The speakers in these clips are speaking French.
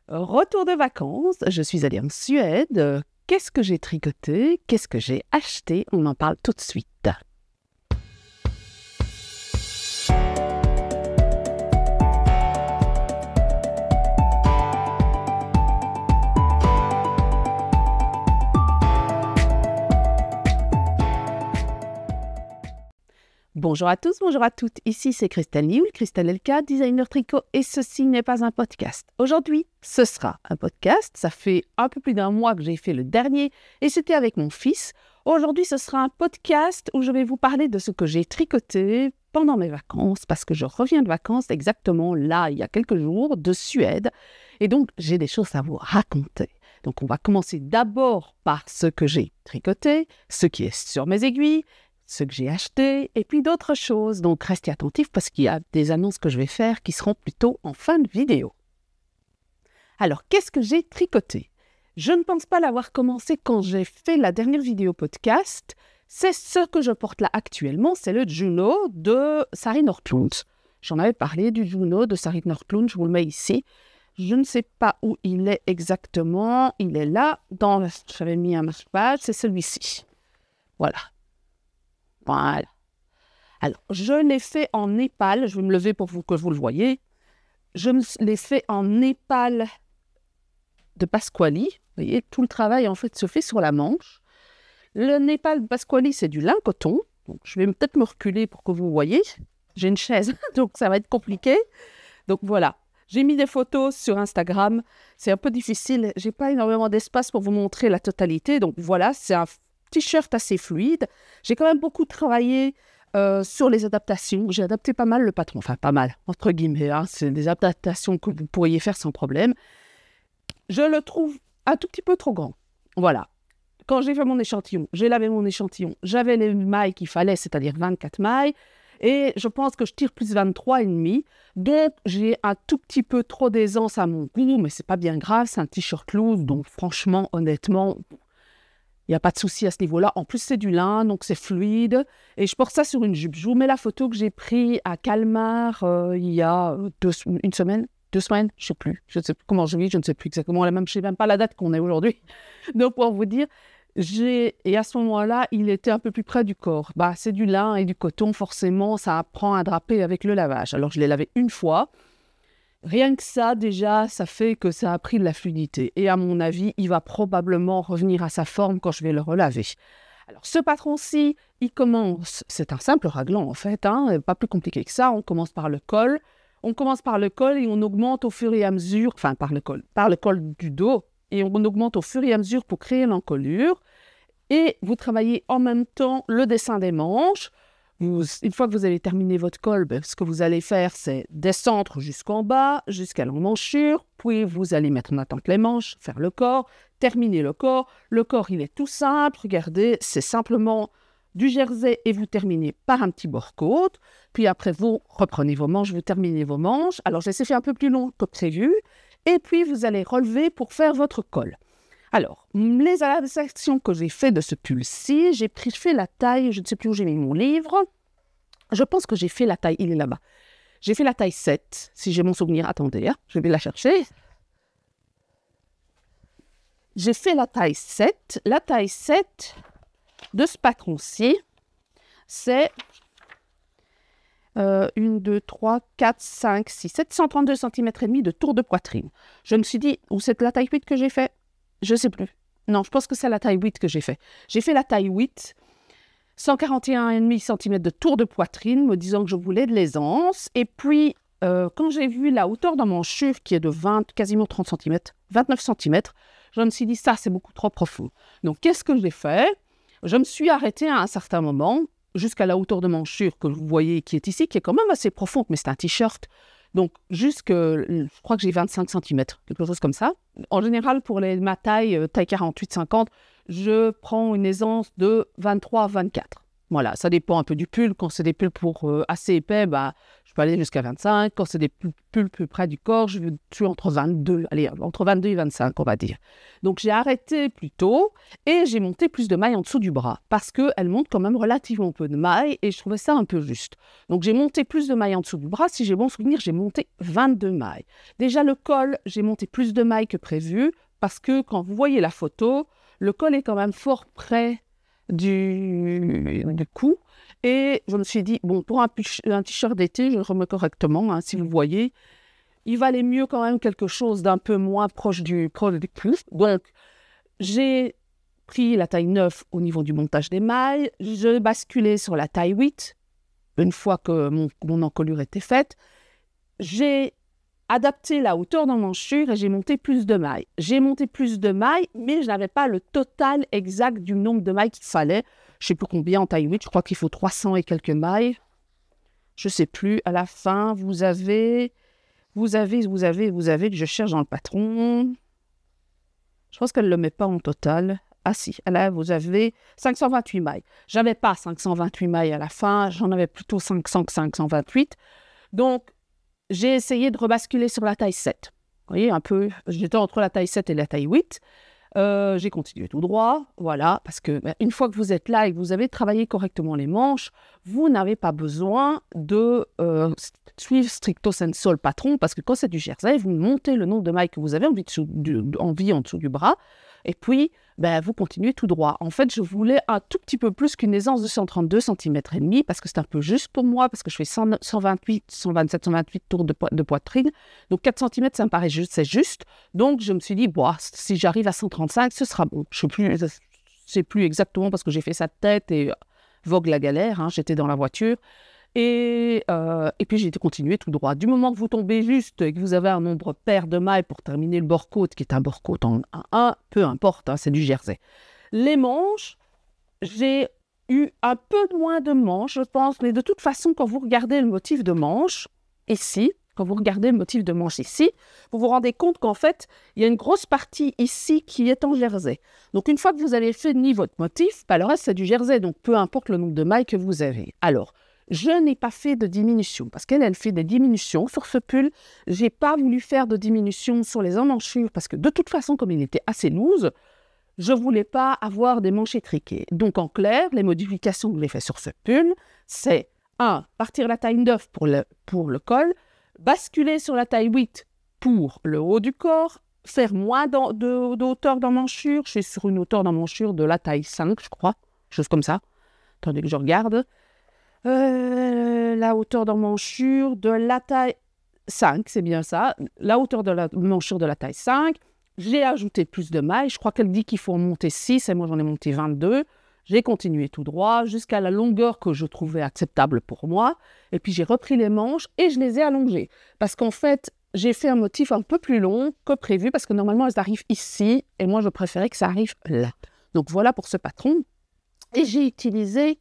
Retour de vacances, je suis allée en Suède. Qu'est-ce que j'ai tricoté? Qu'est-ce que j'ai acheté? On en parle tout de suite. Bonjour à tous, bonjour à toutes. Ici, c'est Christelle Nioul, Christelle Elka, designer tricot, et ceci n'est pas un podcast. Aujourd'hui, ce sera un podcast. Ça fait un peu plus d'un mois que j'ai fait le dernier et c'était avec mon fils. Aujourd'hui, ce sera un podcast où je vais vous parler de ce que j'ai tricoté pendant mes vacances parce que je reviens de vacances exactement là, il y a quelques jours, de Suède. Et donc, j'ai des choses à vous raconter. Donc, on va commencer d'abord par ce que j'ai tricoté, ce qui est sur mes aiguilles, ce que j'ai acheté, et puis d'autres choses. Donc, restez attentifs parce qu'il y a des annonces que je vais faire qui seront plutôt en fin de vidéo. Alors, qu'est-ce que j'ai tricoté? Je ne pense pas l'avoir commencé quand j'ai fait la dernière vidéo podcast. C'est ce que je porte là actuellement, c'est le Juno de Sari Nordlund. J'en avais parlé du Juno de Sari Nordlund, je vous le mets ici. Je ne sais pas où il est exactement. Il est là, j'avais mis un marque-page, c'est celui-ci. Voilà. Voilà. Alors, je l'ai fait en népal. Je vais me lever pour que vous le voyez. Je l'ai fait en népal de Pasquali. Vous voyez, tout le travail, en fait, se fait sur la manche. Le népal de Pasquali, c'est du lin coton. Donc, je vais peut-être me reculer pour que vous voyez. J'ai une chaise, donc ça va être compliqué. Donc, voilà. J'ai mis des photos sur Instagram. C'est un peu difficile. Je n'ai pas énormément d'espace pour vous montrer la totalité. Donc, voilà, c'est un t-shirt assez fluide. J'ai quand même beaucoup travaillé sur les adaptations. J'ai adapté pas mal le patron. Enfin, pas mal, entre guillemets. Hein. C'est des adaptations que vous pourriez faire sans problème. Je le trouve un tout petit peu trop grand. Voilà. Quand j'ai fait mon échantillon, j'ai lavé mon échantillon. J'avais les mailles qu'il fallait, c'est-à-dire 24 mailles. Et je pense que je tire plus 23,5. Donc, j'ai un tout petit peu trop d'aisance à mon goût. Mais c'est pas bien grave. C'est un t-shirt loose. Donc, franchement, honnêtement, il n'y a pas de souci à ce niveau-là. En plus, c'est du lin, donc c'est fluide. Et je porte ça sur une jupe. Je vous mets la photo que j'ai prise à Kalmar il y a une semaine, 2 semaines, je ne sais plus. Je ne sais plus comment je vis, je ne sais plus exactement. Je ne sais même pas la date qu'on est aujourd'hui. Donc, pour vous dire, et à ce moment-là, il était un peu plus près du corps. Bah, c'est du lin et du coton, forcément, ça apprend à draper avec le lavage. Alors, je l'ai lavé une fois. Rien que ça, déjà, ça fait que ça a pris de la fluidité. Et à mon avis, il va probablement revenir à sa forme quand je vais le relaver. Alors, ce patron-ci, il commence... C'est un simple raglan, en fait, hein, pas plus compliqué que ça. On commence par le col. On commence par le col et on augmente au fur et à mesure... Enfin, par le col du dos. Et on augmente au fur et à mesure pour créer l'encolure. Et vous travaillez en même temps le dessin des manches. Une fois que vous avez terminé votre col, ce que vous allez faire, c'est descendre jusqu'en bas, jusqu'à l'emmanchure, puis vous allez mettre en attente les manches, faire le corps, terminer le corps. Le corps, il est tout simple, regardez, c'est simplement du jersey et vous terminez par un petit bord-côte. Puis après, vous reprenez vos manches, vous terminez vos manches. Alors, je les ai fait un peu plus long que prévu. Et puis, vous allez relever pour faire votre col. Alors, les adaptations que j'ai fait de ce pull-ci, j'ai fait la taille, je ne sais plus où j'ai mis mon livre. Je pense que j'ai fait la taille, il est là-bas. J'ai fait la taille 7, si j'ai mon souvenir. Attendez, hein, je vais la chercher. J'ai fait la taille 7. La taille 7 de ce patron-ci, c'est 1, 2, 3, 4, 5, 6, 732 cm et demi de tour de poitrine. Je me suis dit, ou c'est la taille 8 que j'ai fait? Je ne sais plus. Non, je pense que c'est la taille 8 que j'ai fait. J'ai fait la taille 8, 141,5 cm de tour de poitrine, me disant que je voulais de l'aisance. Et puis, quand j'ai vu la hauteur d'emmanchure, qui est de quasiment 30 cm, 29 cm, je me suis dit, ça, c'est beaucoup trop profond. Donc, qu'est-ce que j'ai fait? Je me suis arrêtée à un certain moment, jusqu'à la hauteur de manchure que vous voyez, qui est ici, qui est quand même assez profonde, mais c'est un t-shirt. Donc, je crois que j'ai 25 cm, quelque chose comme ça. En général, pour ma taille 48-50, je prends une aisance de 23 à 24. Voilà, ça dépend un peu du pull. Quand c'est des pulls assez épais, je peux aller jusqu'à 25. Quand c'est des pulls plus près du corps, je suis entre 22, entre 22 et 25, on va dire. Donc, j'ai arrêté plus tôt et j'ai monté plus de mailles en dessous du bras parce qu'elle monte quand même relativement peu de mailles et je trouvais ça un peu juste. Donc, j'ai monté plus de mailles en dessous du bras. Si j'ai bon souvenir, j'ai monté 22 mailles. Déjà, le col, j'ai monté plus de mailles que prévu parce que quand vous voyez la photo, le col est quand même fort près du cou. Et je me suis dit, bon, pour un t-shirt d'été, je le remets correctement, hein, si vous voyez, il valait mieux quand même quelque chose d'un peu moins proche du cou. Donc, j'ai pris la taille 9 au niveau du montage des mailles, je basculais sur la taille 8, une fois que mon encolure était faite. J'ai adapté la hauteur d'emmanchure et j'ai monté plus de mailles. J'ai monté plus de mailles, mais je n'avais pas le total exact du nombre de mailles qu'il fallait. Je ne sais plus combien en taille 8, je crois qu'il faut 300 et quelques mailles. Je ne sais plus. À la fin, vous avez, que je cherche dans le patron. Je pense qu'elle ne le met pas en total. Ah si, là, vous avez 528 mailles. Je n'avais pas 528 mailles à la fin, j'en avais plutôt 528. Donc, j'ai essayé de rebasculer sur la taille 7. Vous voyez, un peu, j'étais entre la taille 7 et la taille 8. J'ai continué tout droit, voilà, parce que une fois que vous êtes là et que vous avez travaillé correctement les manches, vous n'avez pas besoin de suivre stricto sensu le patron, parce que quand c'est du jersey, vous montez le nombre de mailles que vous avez en dessous du bras, et puis vous continuez tout droit. En fait, je voulais un tout petit peu plus qu'une aisance de 132 cm et demi, parce que c'est un peu juste pour moi, parce que je fais 127, 128 tours de poitrine, donc 4 cm, ça me paraît juste, c'est juste. Donc, je me suis dit, si j'arrive à 135, ce sera bon. Je ne sais plus exactement parce que j'ai fait ça de tête et vogue la galère, hein, j'étais dans la voiture. Et puis, j'ai continué tout droit. Du moment que vous tombez juste et que vous avez un nombre pair de mailles pour terminer le bord-côte, qui est un bord-côte en 1, peu importe, hein, c'est du jersey. Les manches, j'ai eu un peu moins de manches, je pense, mais de toute façon, quand vous regardez le motif de manche, ici, vous vous rendez compte qu'en fait, il y a une grosse partie ici qui est en jersey. Donc, une fois que vous avez fini votre motif, le reste, c'est du jersey, donc peu importe le nombre de mailles que vous avez. Alors, je n'ai pas fait de diminution, parce qu'elle fait des diminutions sur ce pull. Je n'ai pas voulu faire de diminution sur les emmanchures, parce que de toute façon, comme il était assez loose, je ne voulais pas avoir des manches étriquées. Donc, en clair, les modifications que j'ai faites sur ce pull, c'est 1. Partir la taille 9 pour le col, basculer sur la taille 8 pour le haut du corps, faire moins de hauteur d'emmanchure. Je suis sur une hauteur d'emmanchure de la taille 5, je crois, chose comme ça. Attendez que je regarde. La hauteur d'emmanchure de la taille 5, c'est bien ça. La hauteur de l'emmanchure de la taille 5. J'ai ajouté plus de mailles. Je crois qu'elle dit qu'il faut en monter 6 et moi j'en ai monté 22. J'ai continué tout droit jusqu'à la longueur que je trouvais acceptable pour moi. Et puis j'ai repris les manches et je les ai allongées. Parce qu'en fait, j'ai fait un motif un peu plus long que prévu parce que normalement elles arrivent ici et moi je préférais que ça arrive là. Donc voilà pour ce patron. Et j'ai utilisé,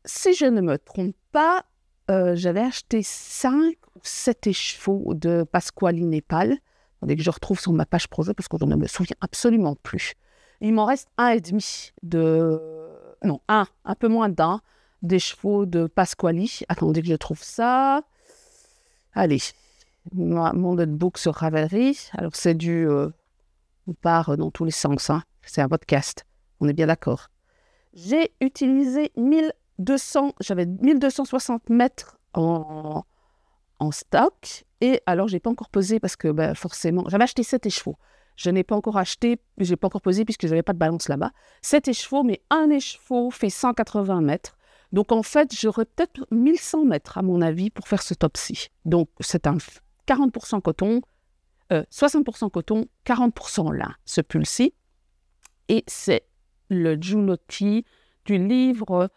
si je ne me trompe pas, j'avais acheté 5 ou 7 écheveaux de Pasquali Népal. Dès que je retrouve sur ma page projet parce que je ne me souviens absolument plus. Il m'en reste 1,5 un peu moins d'un d'écheveaux de Pasquali. Attendez que je trouve ça. Allez, mon notebook sur Ravelry. Alors c'est on part dans tous les sens, hein. C'est un podcast, on est bien d'accord. J'ai utilisé j'avais 1260 mètres en stock. Et alors, je n'ai pas encore pesé parce que forcément, j'avais acheté 7 écheveaux. Je n'ai pas encore pesé puisque je n'avais pas de balance là-bas. 7 écheveaux, mais un écheveau fait 180 mètres. Donc, en fait, j'aurais peut-être 1100 mètres, à mon avis, pour faire ce top-ci. Donc, c'est un 40% coton, 60% coton, 40% lin, ce pull-ci. Et c'est le Junotti du livre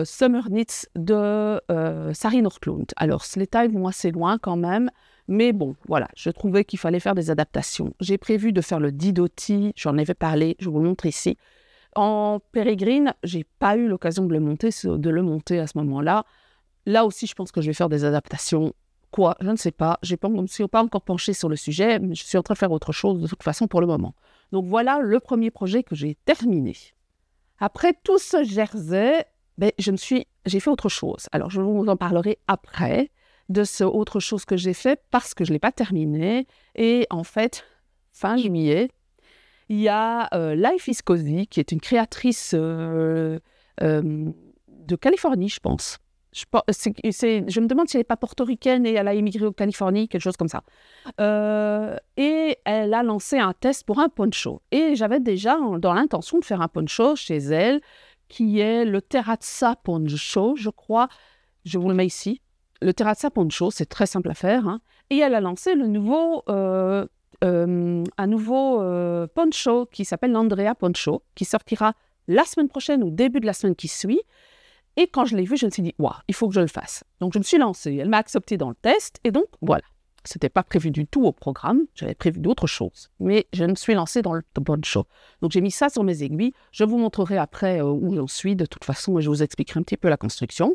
Summer Knits de Sari Nordlund. Alors, les tailles vont assez loin quand même, mais bon, voilà, je trouvais qu'il fallait faire des adaptations. J'ai prévu de faire le Didoti, j'en avais parlé, je vous le montre ici. En pérégrine, je n'ai pas eu l'occasion de le monter à ce moment-là. Là aussi, je pense que je vais faire des adaptations. Quoi? Je ne sais pas. Je ne me suis pas encore penchée sur le sujet, mais je suis en train de faire autre chose de toute façon pour le moment. Donc voilà le premier projet que j'ai terminé. Après tout ce jersey, ben, j'ai fait autre chose. Alors, je vous en parlerai après de ce autre chose que j'ai fait parce que je ne l'ai pas terminé. Et en fait, fin juillet, il y a Life is Cozy, qui est une créatrice de Californie, je pense. Je me demande si elle n'est pas portoricaine et elle a émigré en Californie, quelque chose comme ça. Et elle a lancé un test pour un poncho. Et j'avais déjà dans l'intention de faire un poncho chez elle, qui est le Terrazza Poncho, je crois. Je vous le mets ici. Le Terrazza Poncho, c'est très simple à faire. Hein. Et elle a lancé un nouveau poncho qui s'appelle l'Andrea Poncho, qui sortira la semaine prochaine ou début de la semaine qui suit. Et quand je l'ai vu, je me suis dit, waouh, il faut que je le fasse. Donc, je me suis lancée. Elle m'a acceptée dans le test. Et donc, voilà. Ce n'était pas prévu du tout au programme. J'avais prévu d'autres choses. Mais je me suis lancée dans le poncho. Donc, j'ai mis ça sur mes aiguilles. Je vous montrerai après où j'en suis, de toute façon, et je vous expliquerai un petit peu la construction.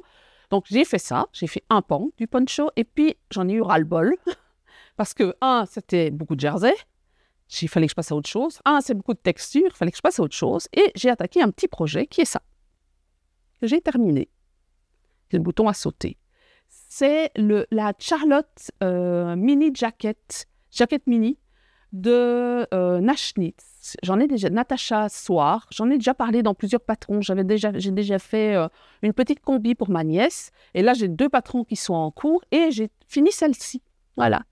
Donc, j'ai fait ça. J'ai fait un pan du poncho. Et puis, j'en ai eu ras-le-bol. Parce que, c'était beaucoup de jersey. Il fallait que je passe à autre chose. C'est beaucoup de texture. Il fallait que je passe à autre chose. Et j'ai attaqué un petit projet qui est ça. J'ai terminé. C'est le bouton à sauter. C'est la Charlotte mini jacket mini de Nashnitz. J'en ai déjà, Natacha Soir, j'en ai déjà parlé dans plusieurs patrons. J'ai déjà fait une petite combi pour ma nièce. Et là, j'ai 2 patrons qui sont en cours et j'ai fini celle-ci. Voilà.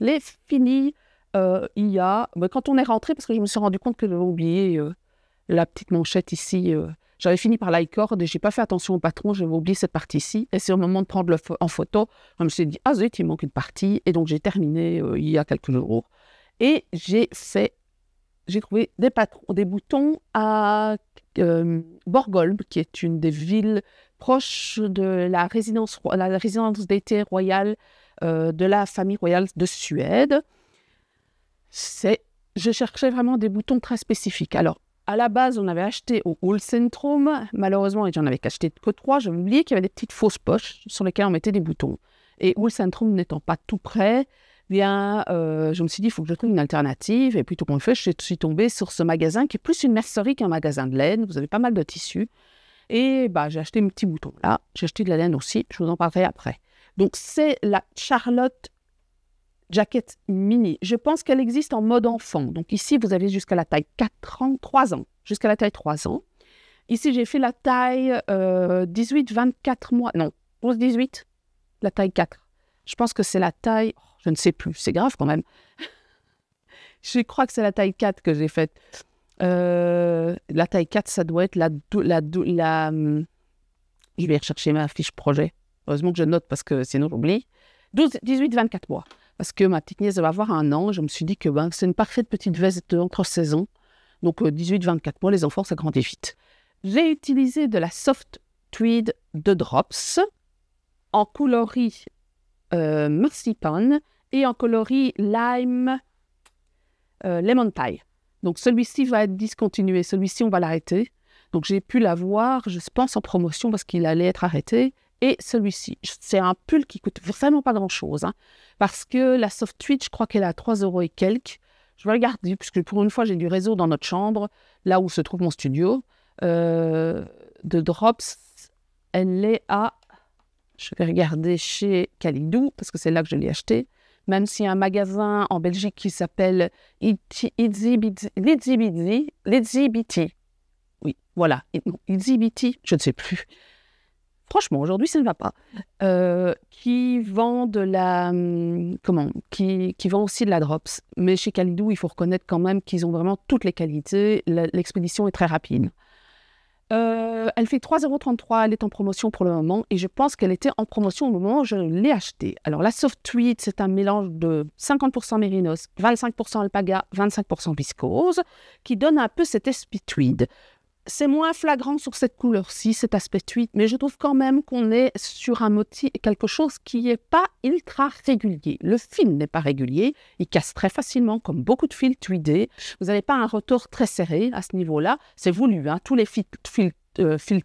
Les finis, il y a... quand on est rentré, parce que je me suis rendu compte que j'avais oublié la petite manchette ici... J'avais fini par l'iCord et je n'ai pas fait attention au patron, j'avais oublié cette partie-ci. Et c'est au moment de prendre en photo, je me suis dit, zut, il manque une partie. Et donc, j'ai terminé il y a quelques jours. Et j'ai trouvé des boutons à Borgholm, qui est une des villes proches de la résidence d'été royale de la famille royale de Suède. Je cherchais vraiment des boutons très spécifiques. Alors, à la base, on avait acheté au Ullcentrum. Malheureusement, j'en avais acheté que 3. J'avais oublié qu'il y avait des petites fausses poches sur lesquelles on mettait des boutons. Et Ullcentrum n'étant pas tout près, je me suis dit, il faut que je trouve une alternative. Et puis, tout compte fait, je suis tombée sur ce magasin qui est plus une mercerie qu'un magasin de laine. Vous avez pas mal de tissus. Et j'ai acheté mes petits boutons là. J'ai acheté de la laine aussi. Je vous en parlerai après. Donc, c'est la Charlotte Jacket mini. Je pense qu'elle existe en mode enfant. Donc ici, vous avez jusqu'à la taille 3 ans. Jusqu'à la taille 3 ans. Ici, j'ai fait la taille 18-24 mois. Non, 11-18. La taille 4. Je pense que c'est la taille... je ne sais plus. C'est grave quand même. Je crois que c'est la taille 4 que j'ai faite. La taille 4, ça doit être je vais rechercher ma fiche projet. Heureusement que je note parce que sinon j'oublie. 18-24 mois. Parce que ma petite nièce va avoir 1 an. Je me suis dit que c'est une parfaite petite veste entre-saison. Donc, 18-24 mois, les enfants, ça grandit vite. J'ai utilisé de la soft tweed de Drops en coloris marzipan et en coloris lime lemon pie. Donc, celui-ci va être discontinué. Celui-ci, on va l'arrêter. Donc, j'ai pu l'avoir, je pense, en promotion parce qu'il allait être arrêté. Et celui-ci, c'est un pull qui coûte vraiment pas grand-chose. Hein, parce que la soft tweed, je crois qu'elle est à 3 € et quelques. Je vais regarder, puisque pour une fois, j'ai du réseau dans notre chambre, là où se trouve mon studio. De Drops, elle est à... Je vais regarder chez Kalidou, parce que c'est là que je l'ai acheté. Même s'il y a un magasin en Belgique qui s'appelle Itsy Bitty. Oui, voilà. Itsy Bitty, je ne sais plus. Franchement, aujourd'hui, ça ne va pas. Qui vend qui vend aussi de la Drops. Mais chez Kalidou, il faut reconnaître quand même qu'ils ont vraiment toutes les qualités. L'expédition est très rapide. Elle fait 3,33 €. Elle est en promotion pour le moment. Et je pense qu'elle était en promotion au moment où je l'ai achetée. Alors, la soft tweed, c'est un mélange de 50% mérinos, 25% alpaga, 25% viscose, qui donne un peu cet aspect tweed. C'est moins flagrant sur cette couleur-ci, cet aspect tweed, mais je trouve quand même qu'on est sur un motif, quelque chose qui n'est pas ultra régulier. Le fil n'est pas régulier, il casse très facilement, comme beaucoup de fils tweedés. Vous n'avez pas un retour très serré à ce niveau-là, c'est voulu. Hein. Tous les fils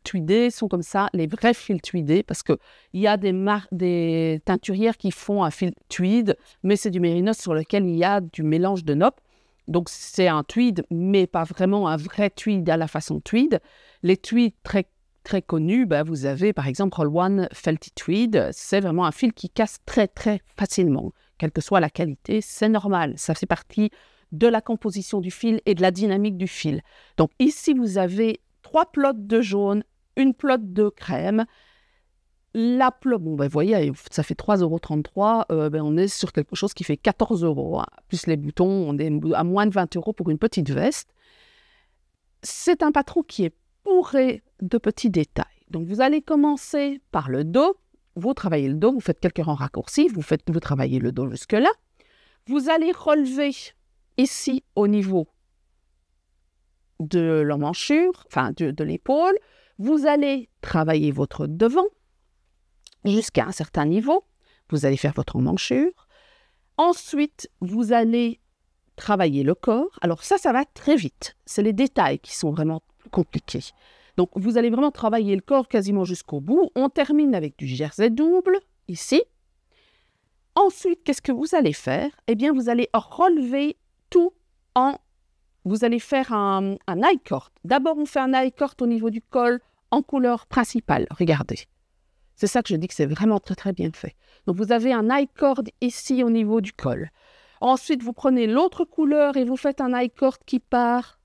tweedés sont comme ça, les vrais fils tweedés, parce qu'il y a des teinturières qui font un fil tweed, mais c'est du mérinos sur lequel il y a du mélange de nopp. Donc, c'est un tweed, mais pas vraiment un vrai tweed à la façon tweed. Les tweeds très très connus, vous avez par exemple Roll One Felted Tweed. C'est vraiment un fil qui casse très très facilement. Quelle que soit la qualité, c'est normal. Ça fait partie de la composition du fil et de la dynamique du fil. Donc ici, vous avez 3 plots de jaune, une plot de crème. La plot, vous voyez, ça fait 3,33 €. On est sur quelque chose qui fait 14 €. Hein. Plus les boutons, on est à moins de 20 € pour une petite veste. C'est un patron qui est bourré de petits détails. Donc, vous allez commencer par le dos. Vous travaillez le dos, vous faites quelques rangs raccourcis, vous travaillez le dos jusque-là. Vous allez relever ici au niveau de l'emmanchure, enfin de l'épaule. Vous allez travailler votre devant jusqu'à un certain niveau. Vous allez faire votre emmanchure. Ensuite, vous allez travailler le corps. Alors ça va très vite. C'est les détails qui sont vraiment plus compliqués. Donc, vous allez vraiment travailler le corps quasiment jusqu'au bout. On termine avec du jersey double, ici. Ensuite, qu'est-ce que vous allez faire? Eh bien, vous allez relever tout Vous allez faire un I-cord. D'abord, on fait un I-cord au niveau du col en couleur principale. Regardez. C'est ça que je dis que c'est vraiment très, très bien fait. Donc, vous avez un I-cord ici au niveau du col. Ensuite, vous prenez l'autre couleur et vous faites un I-cord qui part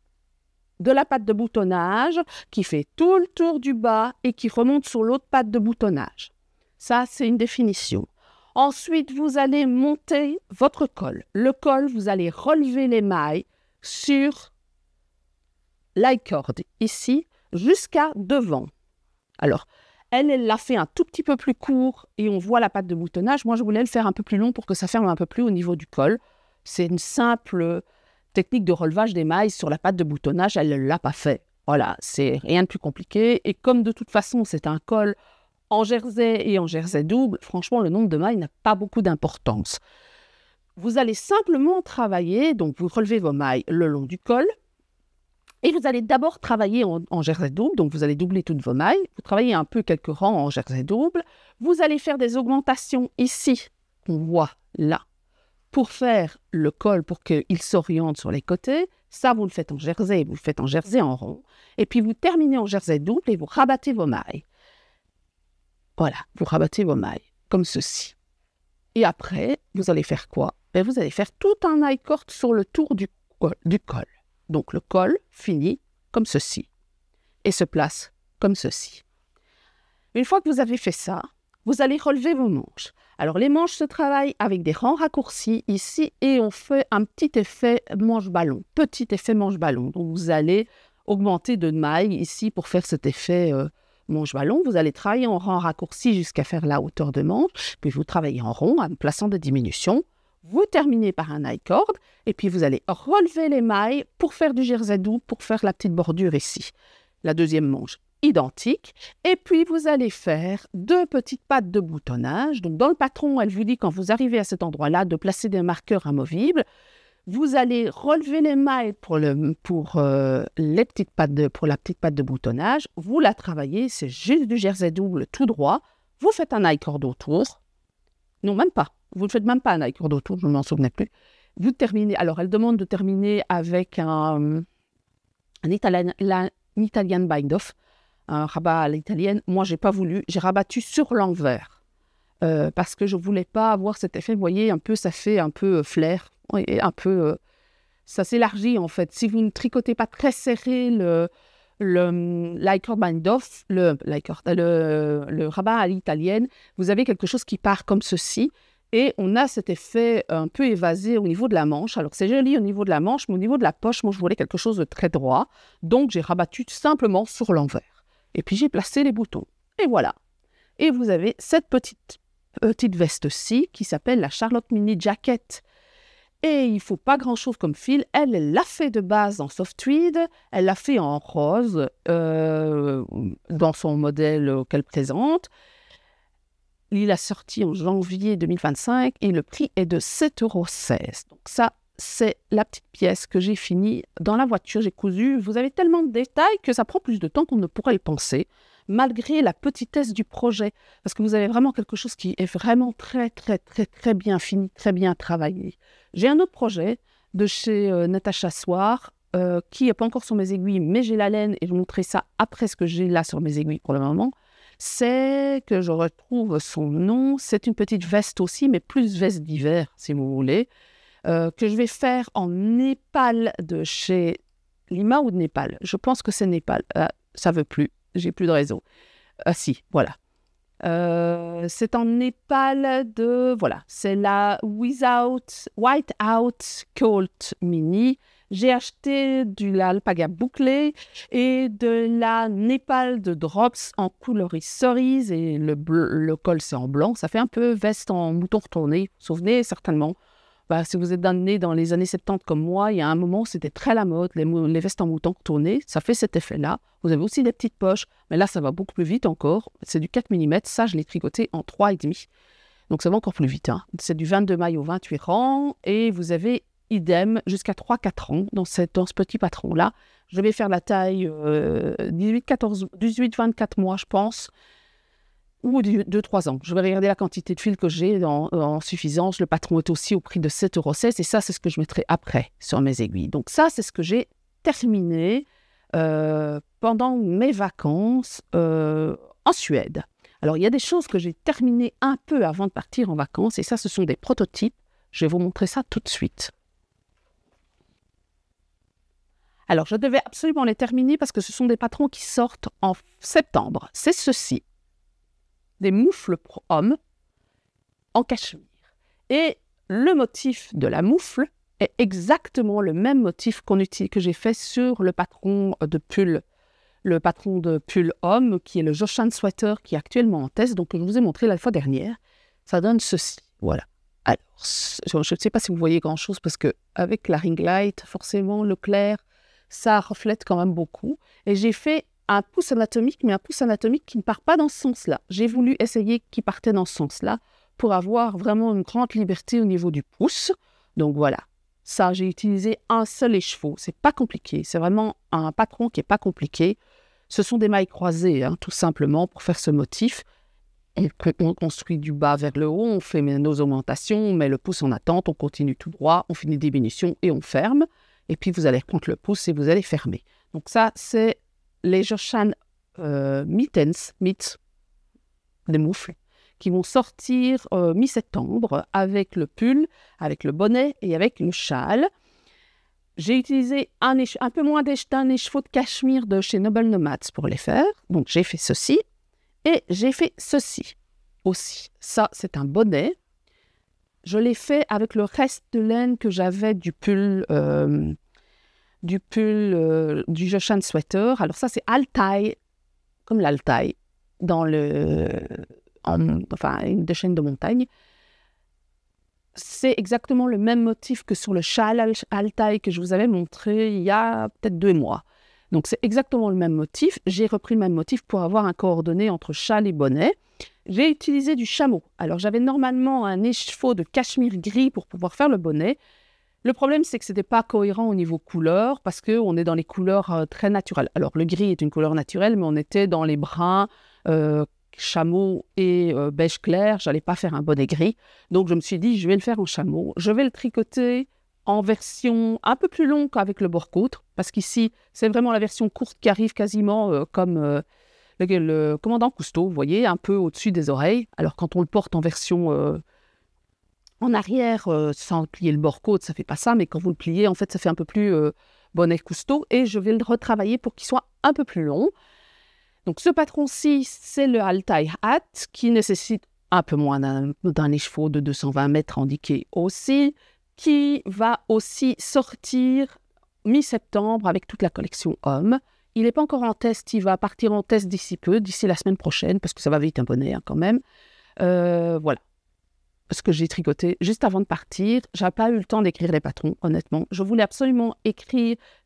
de la patte de boutonnage, qui fait tout le tour du bas et qui remonte sur l'autre patte de boutonnage. Ça, c'est une définition. Ensuite, vous allez monter votre col. Le col, vous allez relever les mailles sur l'i-cord ici jusqu'à devant. Alors, elle l'a fait un tout petit peu plus court et on voit la patte de boutonnage. Moi, je voulais le faire un peu plus long pour que ça ferme un peu plus au niveau du col. C'est une simple technique de relevage des mailles sur la patte de boutonnage. Elle ne l'a pas fait. Voilà, c'est rien de plus compliqué. Et comme de toute façon, c'est un col en jersey et en jersey double, franchement, le nombre de mailles n'a pas beaucoup d'importance. Vous allez simplement travailler, donc vous relevez vos mailles le long du col. Et vous allez d'abord travailler en jersey double, donc vous allez doubler toutes vos mailles. Vous travaillez un peu quelques rangs en jersey double. Vous allez faire des augmentations ici, qu'on voit là, pour faire le col, pour qu'il s'oriente sur les côtés. Ça, vous le faites en jersey, vous le faites en jersey en rond. Et puis, vous terminez en jersey double et vous rabattez vos mailles. Voilà, vous rabattez vos mailles, comme ceci. Et après, vous allez faire quoi? Vous allez faire tout un I-cord sur le tour du col. Donc, le col finit comme ceci et se place comme ceci. Une fois que vous avez fait ça, vous allez relever vos manches. Alors, les manches se travaillent avec des rangs raccourcis ici et on fait un petit effet manche-ballon, petit effet manche-ballon. Donc, vous allez augmenter de mailles ici pour faire cet effet manche-ballon. Vous allez travailler en rang raccourci jusqu'à faire la hauteur de manche, puis vous travaillez en rond en plaçant des diminutions. Vous terminez par un I-cord et puis vous allez relever les mailles pour faire du jersey double, pour faire la petite bordure ici. La deuxième manche, identique. Et puis, vous allez faire 2 petites pattes de boutonnage. Donc, dans le patron, elle vous dit, quand vous arrivez à cet endroit-là, de placer des marqueurs amovibles. Vous allez relever les mailles pour la petite patte de boutonnage. Vous la travaillez, c'est juste du jersey double tout droit. Vous faites un I-cord autour. Non, même pas. Vous ne faites même pas un I-cord autour, je ne m'en souvenais plus. Vous terminez. Alors, elle demande de terminer avec un Italian bind-off, un rabat à l'italienne. Moi, je n'ai pas voulu. J'ai rabattu sur l'envers parce que je ne voulais pas avoir cet effet. Vous voyez, ça fait un peu flair. Et ça s'élargit en fait. Si vous ne tricotez pas très serré le l'i-cord bind-off, le rabat à l'italienne, vous avez quelque chose qui part comme ceci. Et on a cet effet un peu évasé au niveau de la manche. Alors, c'est joli au niveau de la manche, mais au niveau de la poche, moi, je voulais quelque chose de très droit. Donc, j'ai rabattu tout simplement sur l'envers. Et puis, j'ai placé les boutons. Et voilà. Et vous avez cette petite veste-ci qui s'appelle la Charlotte Mini Jacket. Et il ne faut pas grand-chose comme fil. Elle l'a fait de base en soft tweed. Elle l'a fait en rose dans son modèle qu'elle présente. Il a sorti en janvier 2025 et le prix est de 7,16 €. Donc ça, c'est la petite pièce que j'ai finie dans la voiture. J'ai cousu. Vous avez tellement de détails que ça prend plus de temps qu'on ne pourrait le penser, malgré la petitesse du projet. Parce que vous avez vraiment quelque chose qui est vraiment très, très, très, très bien fini, très bien travaillé. J'ai un autre projet de chez Natacha Soir. qui n'est pas encore sur mes aiguilles, mais j'ai la laine et je montrerai ça après ce que j'ai là sur mes aiguilles pour le moment. C'est que je retrouve son nom. C'est une petite veste aussi, mais plus veste d'hiver, si vous voulez, que je vais faire en Népal de chez Lima ou de Népal. Je pense que c'est Népal. Ça ne veut plus. J'ai plus de réseau. Si, voilà. C'est en Népal de... Voilà, c'est la Whiteout Colt Mini. J'ai acheté de l'alpaga bouclé et de la Népal de Drops en coloris cerise et le col c'est en blanc. Ça fait un peu veste en mouton retourné. Vous vous souvenez certainement. Si vous êtes né dans les années 70 comme moi, il y a un moment, c'était très la mode, les vestes en mouton retournées. Ça fait cet effet-là. Vous avez aussi des petites poches, mais là, ça va beaucoup plus vite encore. C'est du 4 mm. Ça, je l'ai tricoté en 3,5. Donc, ça va encore plus vite. C'est du 22 mailles au 28 rangs. Et vous avez idem jusqu'à 3-4 rangs dans ce petit patron-là. Je vais faire la taille 18-24 mois, je pense. Ou 2-3 ans. Je vais regarder la quantité de fil que j'ai en suffisance. Le patron est aussi au prix de 7,16 € et ça, c'est ce que je mettrai après sur mes aiguilles. Donc ça, c'est ce que j'ai terminé pendant mes vacances en Suède. Alors, il y a des choses que j'ai terminées un peu avant de partir en vacances et ça, ce sont des prototypes. Je vais vous montrer ça tout de suite. Alors, je devais absolument les terminer parce que ce sont des patrons qui sortent en septembre. C'est ceci. Des moufles pour hommes en cachemire. Et le motif de la moufle est exactement le même motif que j'ai fait sur le patron de pull homme, qui est le Joshan Sweater, qui est actuellement en test, donc je vous ai montré la fois dernière. Ça donne ceci, voilà. Alors, je ne sais pas si vous voyez grand-chose, parce qu'avec la ring light, forcément, le clair, ça reflète quand même beaucoup. Et j'ai fait un pouce anatomique, mais un pouce anatomique qui ne part pas dans ce sens-là. J'ai voulu essayer qu'il partait dans ce sens-là pour avoir vraiment une grande liberté au niveau du pouce. Donc voilà, ça, j'ai utilisé un seul écheveau. C'est pas compliqué, c'est vraiment un patron qui n'est pas compliqué. Ce sont des mailles croisées, tout simplement, pour faire ce motif. On construit du bas vers le haut, on fait nos augmentations, on met le pouce en attente, on continue tout droit, on finit diminution et on ferme. Et puis, vous allez reprendre le pouce et vous allez fermer. Donc ça, c'est les Joshan Mittens, des moufles, qui vont sortir mi-septembre avec le pull, avec le bonnet et avec le châle. J'ai utilisé un peu moins d'un écheveau de cachemire de chez Noble Nomads pour les faire. Donc, j'ai fait ceci et j'ai fait ceci aussi. Ça, c'est un bonnet. Je l'ai fait avec le reste de laine que j'avais du pull du Joshan Sweater. Alors ça, c'est Altai, comme l'Altai, une des chaînes de montagne. C'est exactement le même motif que sur le châle Altai que je vous avais montré il y a peut-être 2 mois. Donc, c'est exactement le même motif. J'ai repris le même motif pour avoir un coordonné entre châle et bonnet. J'ai utilisé du chameau. Alors, j'avais normalement un écheveau de cachemire gris pour pouvoir faire le bonnet. Le problème, c'est que ce n'était pas cohérent au niveau couleur parce qu'on est dans les couleurs très naturelles. Alors, le gris est une couleur naturelle, mais on était dans les bruns, chameau et beige clair. Je n'allais pas faire un bonnet gris. Donc, je me suis dit, je vais le faire en chameau. Je vais le tricoter en version un peu plus longue qu'avec le bord-côte parce qu'ici, c'est vraiment la version courte qui arrive quasiment comme le commandant Cousteau, vous voyez, un peu au-dessus des oreilles. Alors, quand on le porte en version en arrière, sans plier le bord-côte, ça ne fait pas ça, mais quand vous le pliez, en fait, ça fait un peu plus bonnet Cousteau. Et je vais le retravailler pour qu'il soit un peu plus long. Donc, ce patron-ci, c'est le Altai Hat, qui nécessite un peu moins d'un écheveau de 220 mètres indiqué aussi, qui va aussi sortir mi-septembre avec toute la collection homme. Il n'est pas encore en test, il va partir en test d'ici peu, d'ici la semaine prochaine, parce que ça va vite un bonnet quand même. Voilà ce que j'ai tricoté juste avant de partir. Je n'ai pas eu le temps d'écrire les patrons, honnêtement. Je voulais absolument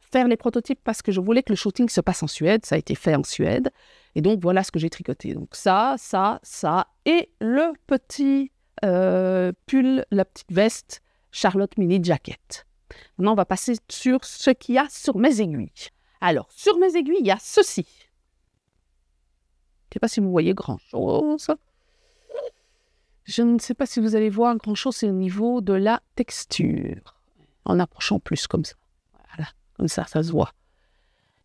faire les prototypes parce que je voulais que le shooting se passe en Suède. Ça a été fait en Suède. Et donc, voilà ce que j'ai tricoté. Donc, ça, et le petit pull, la petite veste Charlotte Mini Jacket. Maintenant, on va passer sur ce qu'il y a sur mes aiguilles. Alors, sur mes aiguilles, il y a ceci. Je ne sais pas si vous voyez grand-chose. Je ne sais pas si vous allez voir grand-chose au niveau de la texture. En approchant plus comme ça. Voilà, comme ça se voit.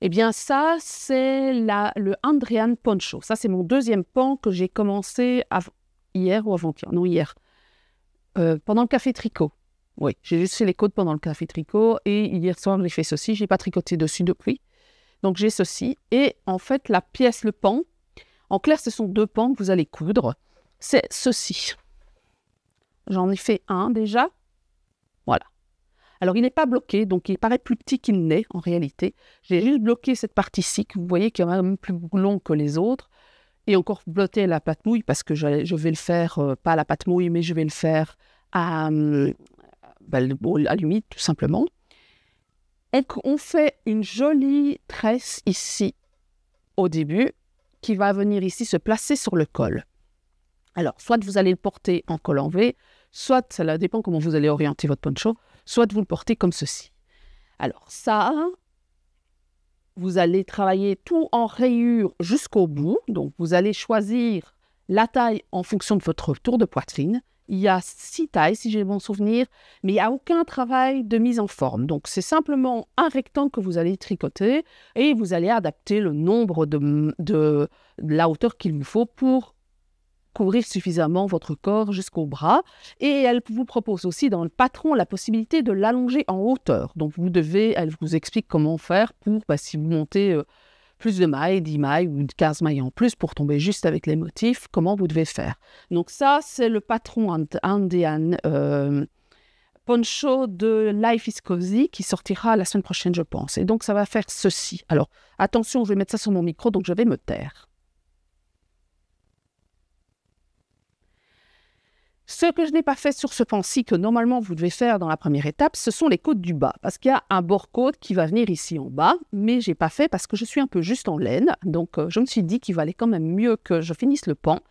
Eh bien, ça, c'est le Andrian Poncho. Ça, c'est mon deuxième pan que j'ai commencé hier ou avant-hier. Non, hier. Pendant le café tricot. Oui, j'ai juste fait les côtes pendant le café tricot et hier soir, j'ai fait ceci. Je n'ai pas tricoté dessus depuis. Donc, j'ai ceci. Et en fait, la pièce, le pan, en clair, ce sont 2 pans que vous allez coudre. C'est ceci. J'en ai fait un déjà. Voilà. Alors, il n'est pas bloqué, donc il paraît plus petit qu'il n'est en réalité. J'ai juste bloqué cette partie-ci, que vous voyez qui est même plus long que les autres. Et encore bloqué la pâte mouille, parce que je vais le faire, pas à la pâte mouille, mais je vais le faire à l'humide, tout simplement. Et on fait une jolie tresse ici, au début, qui va venir ici se placer sur le col. Alors, soit vous allez le porter en col en V, soit, ça dépend comment vous allez orienter votre poncho, soit vous le portez comme ceci. Alors ça, vous allez travailler tout en rayure jusqu'au bout. Donc, vous allez choisir la taille en fonction de votre tour de poitrine. Il y a 6 tailles, si j'ai bon souvenir, mais il n'y a aucun travail de mise en forme. Donc, c'est simplement un rectangle que vous allez tricoter et vous allez adapter le nombre de la hauteur qu'il vous faut pour couvrir suffisamment votre corps jusqu'au bras. Et elle vous propose aussi dans le patron la possibilité de l'allonger en hauteur. Donc, elle vous explique comment faire pour, si vous montez plus de mailles, 10 mailles ou 15 mailles en plus pour tomber juste avec les motifs, comment vous devez faire. Donc, ça, c'est le patron Andean Poncho de Life is Cozy qui sortira la semaine prochaine, je pense. Et donc, ça va faire ceci. Alors, attention, je vais mettre ça sur mon micro, donc je vais me taire. Ce que je n'ai pas fait sur ce pan-ci, que normalement vous devez faire dans la première étape, ce sont les côtes du bas. Parce qu'il y a un bord-côte qui va venir ici en bas, mais je n'ai pas fait parce que je suis un peu juste en laine. Donc je me suis dit qu'il valait quand même mieux que je finisse le pan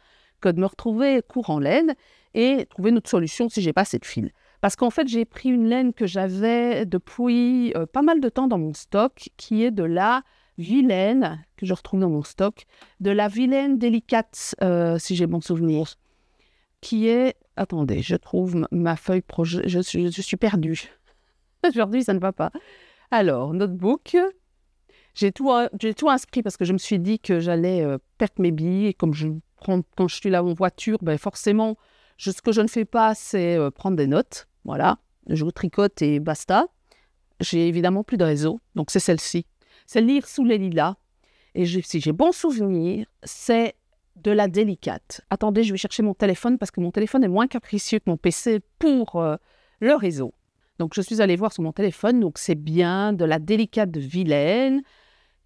que de me retrouver court en laine et trouver une autre solution si je n'ai pas assez de fil. Parce qu'en fait, j'ai pris une laine que j'avais depuis pas mal de temps dans mon stock, qui est de la vilaine, que je retrouve dans mon stock, de la vilaine délicate, si j'ai bon souvenir, qui est... Attendez, je trouve ma feuille projet. Je suis perdue. Aujourd'hui, ça ne va pas. Alors, notebook. J'ai tout inscrit parce que je me suis dit que j'allais perdre mes billes. Et comme quand je suis là en voiture, forcément, ce que je ne fais pas, c'est prendre des notes. Voilà, je tricote et basta. J'ai évidemment plus de réseau, donc c'est celle-ci. C'est Lire sous les lilas. Et si j'ai bon souvenir, c'est de la délicate. Attendez, je vais chercher mon téléphone parce que mon téléphone est moins capricieux que mon PC pour le réseau. Donc, je suis allée voir sur mon téléphone. Donc, c'est bien de la délicate de vilaine.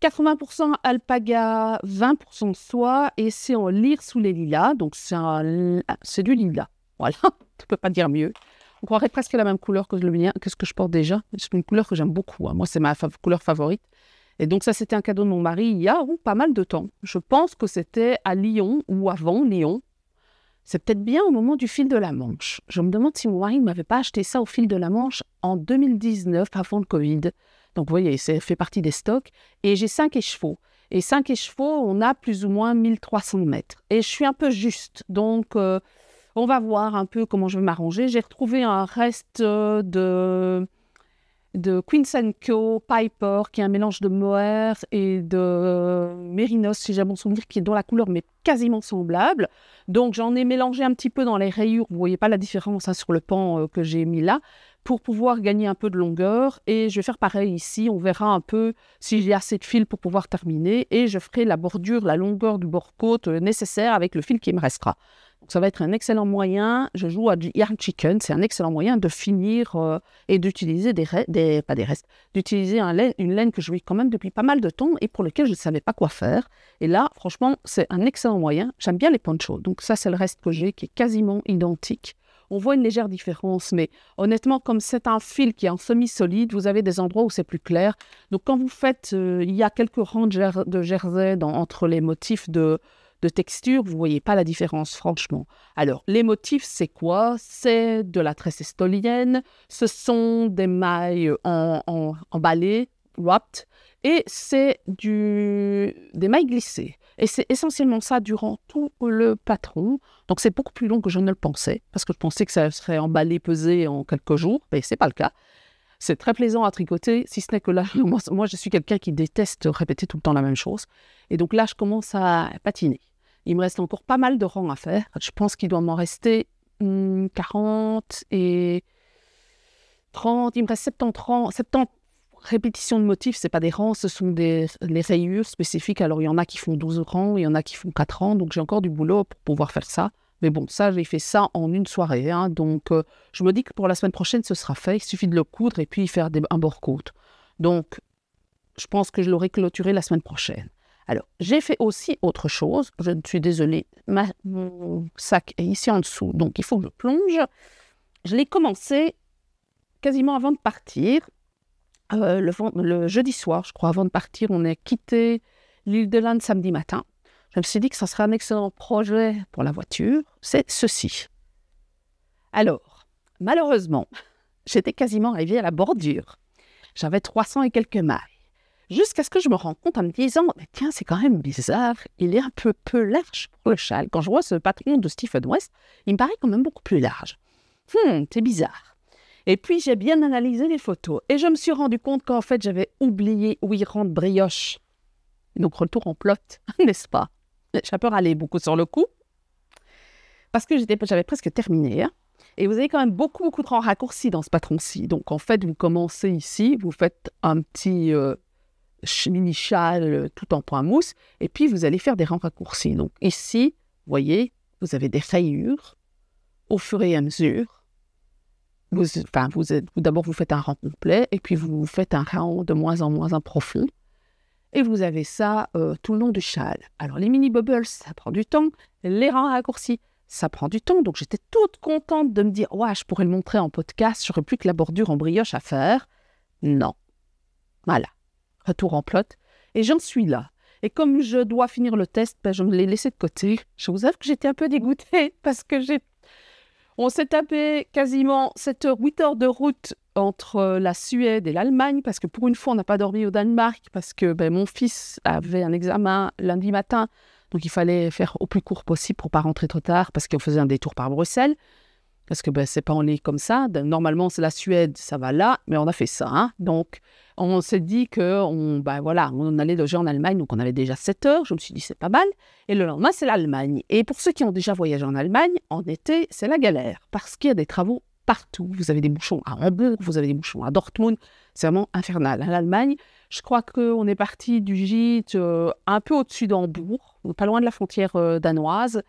80% alpaga, 20% soie. Et c'est en Lire sous les lilas. Donc, c'est du lilas. Voilà, tu ne peux pas dire mieux. On croirait presque la même couleur que ce que je porte déjà. C'est une couleur que j'aime beaucoup. Moi, c'est ma couleur favorite. Et donc ça, c'était un cadeau de mon mari il y a pas mal de temps. Je pense que c'était à Lyon ou avant Lyon. C'est peut-être bien au moment du fil de la Manche. Je me demande si mon mari ne m'avait pas acheté ça au fil de la Manche en 2019, avant le Covid. Donc vous voyez, ça fait partie des stocks. Et j'ai 5 écheveaux. Et 5 écheveaux, on a plus ou moins 1300 mètres. Et je suis un peu juste. Donc on va voir un peu comment je vais m'arranger. J'ai retrouvé un reste de Queen & Co, Piper, qui est un mélange de mohair et de mérinos, si j'ai bon souvenir, dont la couleur m'est quasiment semblable. Donc, j'en ai mélangé un petit peu dans les rayures. Vous ne voyez pas la différence sur le pan que j'ai mis là, pour pouvoir gagner un peu de longueur. Et je vais faire pareil ici. On verra un peu si j'ai assez de fil pour pouvoir terminer. Et je ferai la bordure, la longueur du bord-côte nécessaire avec le fil qui me restera. Donc, ça va être un excellent moyen, je joue à du Yarn Chicken, c'est un excellent moyen de finir et d'utiliser d'utiliser une laine que je vis quand même depuis pas mal de temps et pour laquelle je ne savais pas quoi faire. Et là, franchement, c'est un excellent moyen. J'aime bien les ponchos, donc ça, c'est le reste que j'ai qui est quasiment identique. On voit une légère différence, mais honnêtement, comme c'est un fil qui est en semi-solide, vous avez des endroits où c'est plus clair. Donc, quand vous faites, il y a quelques rangs de jersey entre les motifs de texture, vous ne voyez pas la différence, franchement. Alors, les motifs, c'est quoi? C'est de la tresse estolienne, ce sont des mailles emballées, wrapped, et c'est des mailles glissées. Et c'est essentiellement ça durant tout le patron. Donc, c'est beaucoup plus long que je ne le pensais, parce que je pensais que ça serait emballé, pesé en quelques jours, mais ce n'est pas le cas. C'est très plaisant à tricoter, si ce n'est que là, moi, je suis quelqu'un qui déteste répéter tout le temps la même chose. Et donc là, je commence à patiner. Il me reste encore pas mal de rangs à faire. Je pense qu'il doit m'en rester 40 et 30. Il me reste 70 rangs, 70 répétitions de motifs. Ce n'est pas des rangs, ce sont les rayures spécifiques. Alors, il y en a qui font 12 rangs, il y en a qui font 4 rangs. Donc, j'ai encore du boulot pour pouvoir faire ça. Mais bon, ça, j'ai fait ça en une soirée. Hein. Donc, je me dis que pour la semaine prochaine, ce sera fait. Il suffit de le coudre et puis faire un bord-côte. Donc, je pense que je l'aurai clôturé la semaine prochaine. Alors, j'ai fait aussi autre chose. Je suis désolée, mon sac est ici en dessous. Donc, il faut que je plonge. Je l'ai commencé quasiment avant de partir. Le jeudi soir, je crois, avant de partir, on a quitté l'île de l'Inde samedi matin. Je me suis dit que ça serait un excellent projet pour la voiture. C'est ceci. Alors, malheureusement, j'étais quasiment arrivée à la bordure. J'avais 300 et quelques mailles. Jusqu'à ce que je me rende compte en me disant « Tiens, c'est quand même bizarre, il est un peu large pour le châle. » Quand je vois ce patron de Stephen West, il me paraît quand même beaucoup plus large. C'est bizarre. Et puis, j'ai bien analysé les photos et je me suis rendu compte qu'en fait, j'avais oublié où il rentre brioche. Donc, retour en plot, n'est-ce pas? J'ai un peu râlé beaucoup sur le coup parce que j'avais presque terminé. Hein. Et vous avez quand même beaucoup de rangs raccourcis dans ce patron-ci. Donc, en fait, vous commencez ici, vous faites un petit mini châle tout en point mousse et puis vous allez faire des rangs raccourcis. Donc, ici, vous voyez, vous avez des rayures au fur et à mesure. D'abord, vous faites un rang complet et puis vous faites un rang de moins en moins profond. Et vous avez ça tout le long du châle. Alors, les mini bubbles, ça prend du temps. Les rangs raccourcis, ça prend du temps. Donc, j'étais toute contente de me dire « Ouais, je pourrais le montrer en podcast. J'aurais plus que la bordure en brioche à faire. » Non. Voilà. Retour en plot. Et j'en suis là. Et comme je dois finir le test, je me l'ai laissé de côté. Je vous avoue que j'étais un peu dégoûtée parce que on s'est tapé quasiment 7 heures, 8 heures de route entre la Suède et l'Allemagne, parce que pour une fois, on n'a pas dormi au Danemark, parce que mon fils avait un examen lundi matin, donc il fallait faire au plus court possible pour ne pas rentrer trop tard, parce qu'on faisait un détour par Bruxelles, parce que c'est pas on est comme ça. Normalement, c'est la Suède, ça va là, mais on a fait ça. Hein. Donc, on s'est dit qu'on allait loger en Allemagne, donc on avait déjà 7 heures. Je me suis dit, c'est pas mal. Et le lendemain, c'est l'Allemagne. Et pour ceux qui ont déjà voyagé en Allemagne, en été, c'est la galère, parce qu'il y a des travaux partout. Vous avez des bouchons à Hambourg, vous avez des bouchons à Dortmund. C'est vraiment infernal. L'Allemagne, je crois qu'on est parti du gîte un peu au-dessus d'Hambourg, pas loin de la frontière danoise.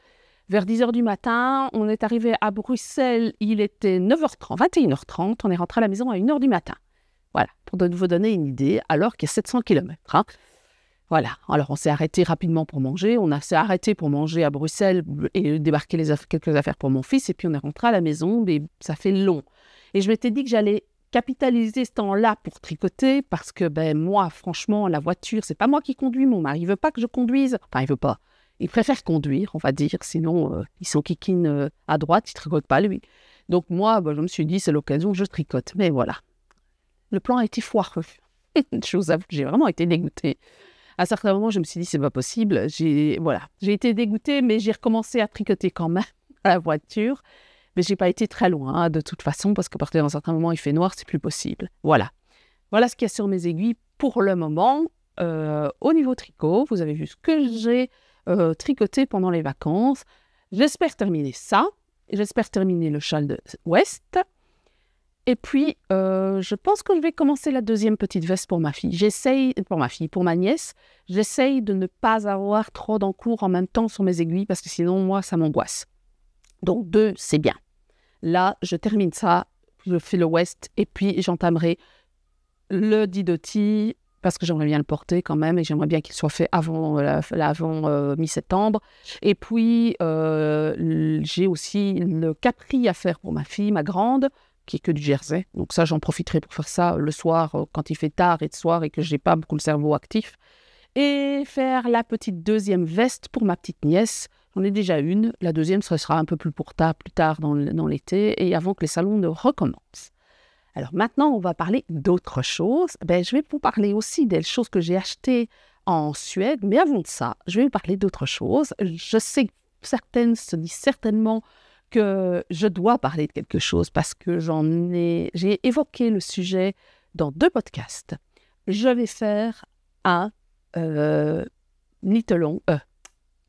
Vers 10h du matin, on est arrivé à Bruxelles, il était 9h30, 21h30, on est rentré à la maison à 1h du matin. Voilà, pour vous donner une idée, alors qu'il y a 700 km. Hein. Voilà, alors on s'est arrêté rapidement pour manger, s'est arrêté pour manger à Bruxelles et débarquer quelques affaires pour mon fils, et puis on est rentré à la maison, mais ça fait long. Et je m'étais dit que j'allais capitaliser ce temps-là pour tricoter, parce que moi, franchement, la voiture, c'est pas moi qui conduis, mon mari, il veut pas que je conduise, enfin, il veut pas. Il préfère conduire, on va dire, sinon ils sont kikines à droite, il ne tricote pas lui. Donc moi, je me suis dit, c'est l'occasion que je tricote. Mais voilà, le plan a été foireux. Je vous avoue que j'ai vraiment été dégoûtée. À un certain moment, je me suis dit, c'est pas possible. J'ai été dégoûtée, mais j'ai recommencé à tricoter quand même à la voiture. Mais je n'ai pas été très loin, hein, de toute façon, parce qu'à partir d'un certain moment, il fait noir, c'est plus possible. Voilà ce qu'il y a sur mes aiguilles pour le moment. Au niveau tricot, vous avez vu ce que j'ai tricoté pendant les vacances. J'espère terminer ça. J'espère terminer le châle de West. Et puis, je pense que je vais commencer la deuxième petite veste pour ma fille. Pour ma nièce, j'essaye de ne pas avoir trop d'encours en même temps sur mes aiguilles parce que sinon, moi, ça m'angoisse. Donc, 2, c'est bien. Là, je termine ça, je fais le West et puis j'entamerai le Didoti parce que j'aimerais bien le porter quand même et j'aimerais bien qu'il soit fait avant mi-septembre. Et puis, j'ai aussi le Capri à faire pour ma fille, ma grande, qui est que du jersey. Donc ça, j'en profiterai pour faire ça le soir, quand il fait tard et de soir et que je n'ai pas beaucoup le cerveau actif. Et faire la petite deuxième veste pour ma petite nièce. J'en ai déjà une. La deuxième, ce sera un peu plus tard dans l'été et avant que les salons ne recommencent. Alors maintenant, on va parler d'autres choses. Je vais vous parler aussi des choses que j'ai achetées en Suède. Mais avant de ça, je vais vous parler d'autres choses. Je sais que certaines se disent certainement que je dois parler de quelque chose parce que j'ai évoqué le sujet dans 2 podcasts. Je vais faire un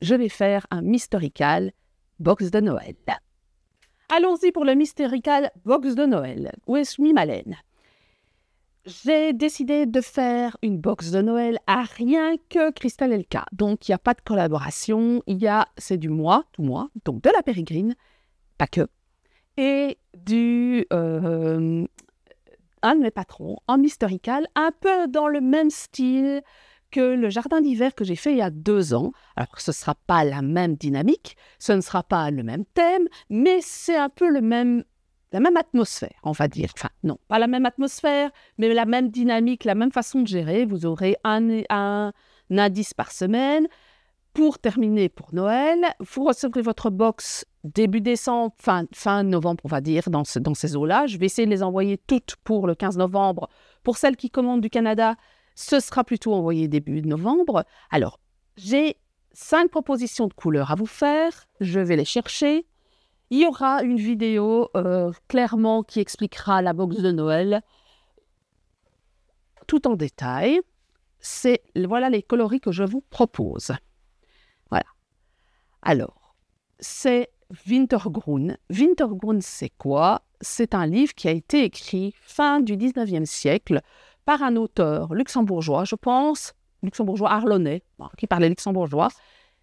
je vais faire un Mysterical box de Noël. Allons-y pour le Mysterical box de Noël. Où est Malène? J'ai décidé de faire une box de Noël à rien que Christelle et le cas. Donc, il n'y a pas de collaboration. C'est du moi, tout moi, donc de la Pérégrine, pas que, et un de mes patrons en Mysterical, un peu dans le même style que le jardin d'hiver que j'ai fait il y a 2 ans. Alors, ce ne sera pas la même dynamique, ce ne sera pas le même thème, mais c'est un peu la même atmosphère, on va dire. Enfin, non, pas la même atmosphère, mais la même dynamique, la même façon de gérer. Vous aurez un indice par semaine. Pour terminer pour Noël, vous recevrez votre box début décembre, fin novembre, on va dire, dans ces eaux-là. Je vais essayer de les envoyer toutes pour le 15 novembre. Pour celles qui commandent du Canada, ce sera plutôt envoyé début novembre. Alors, j'ai 5 propositions de couleurs à vous faire. Je vais les chercher. Il y aura une vidéo clairement qui expliquera la box de Noël tout en détail. Voilà les coloris que je vous propose. Voilà. Alors, c'est Wintergrün. Wintergrün, c'est quoi? C'est un livre qui a été écrit fin du 19e siècle par un auteur luxembourgeois, je pense, luxembourgeois arlonnais, qui parlait luxembourgeois,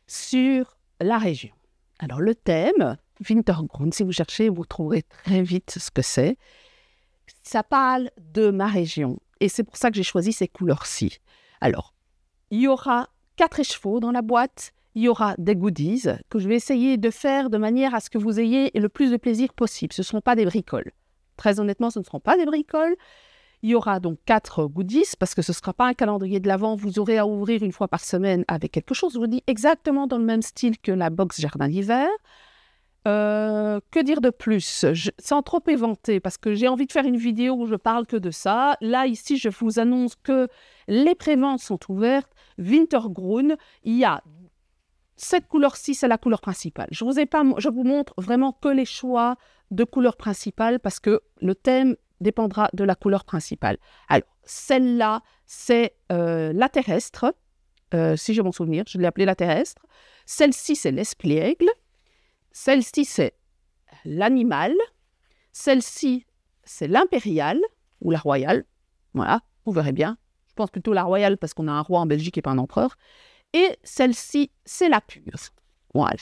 sur la région. Alors, le thème, Wintergrün, si vous cherchez, vous trouverez très vite ce que c'est. Ça parle de ma région et c'est pour ça que j'ai choisi ces couleurs-ci. Alors, il y aura 4 écheveaux dans la boîte. Il y aura des goodies que je vais essayer de faire de manière à ce que vous ayez le plus de plaisir possible. Ce ne seront pas des bricoles. Très honnêtement, ce ne seront pas des bricoles. Il y aura donc 4 goodies parce que ce ne sera pas un calendrier de l'Avent. Vous aurez à ouvrir une fois par semaine avec quelque chose, je vous dis, exactement dans le même style que la box Jardin d'hiver. Que dire de plus? Sans trop éventer, parce que j'ai envie de faire une vidéo où je parle que de ça. Là, ici, je vous annonce que les préventes sont ouvertes. Wintergrün, il y a cette couleur-ci, c'est la couleur principale. Je vous montre vraiment que les choix de couleur principale parce que le thème dépendra de la couleur principale. Alors, celle-là, c'est la terrestre. Si je m'en souviens, je l'ai appelée la terrestre. Celle-ci, c'est l'espiègle. Celle-ci, c'est l'animal. Celle-ci, c'est l'impériale ou la royale. Voilà, vous verrez bien. Je pense plutôt la royale parce qu'on a un roi en Belgique et pas un empereur. Et celle-ci, c'est la pure. Voilà.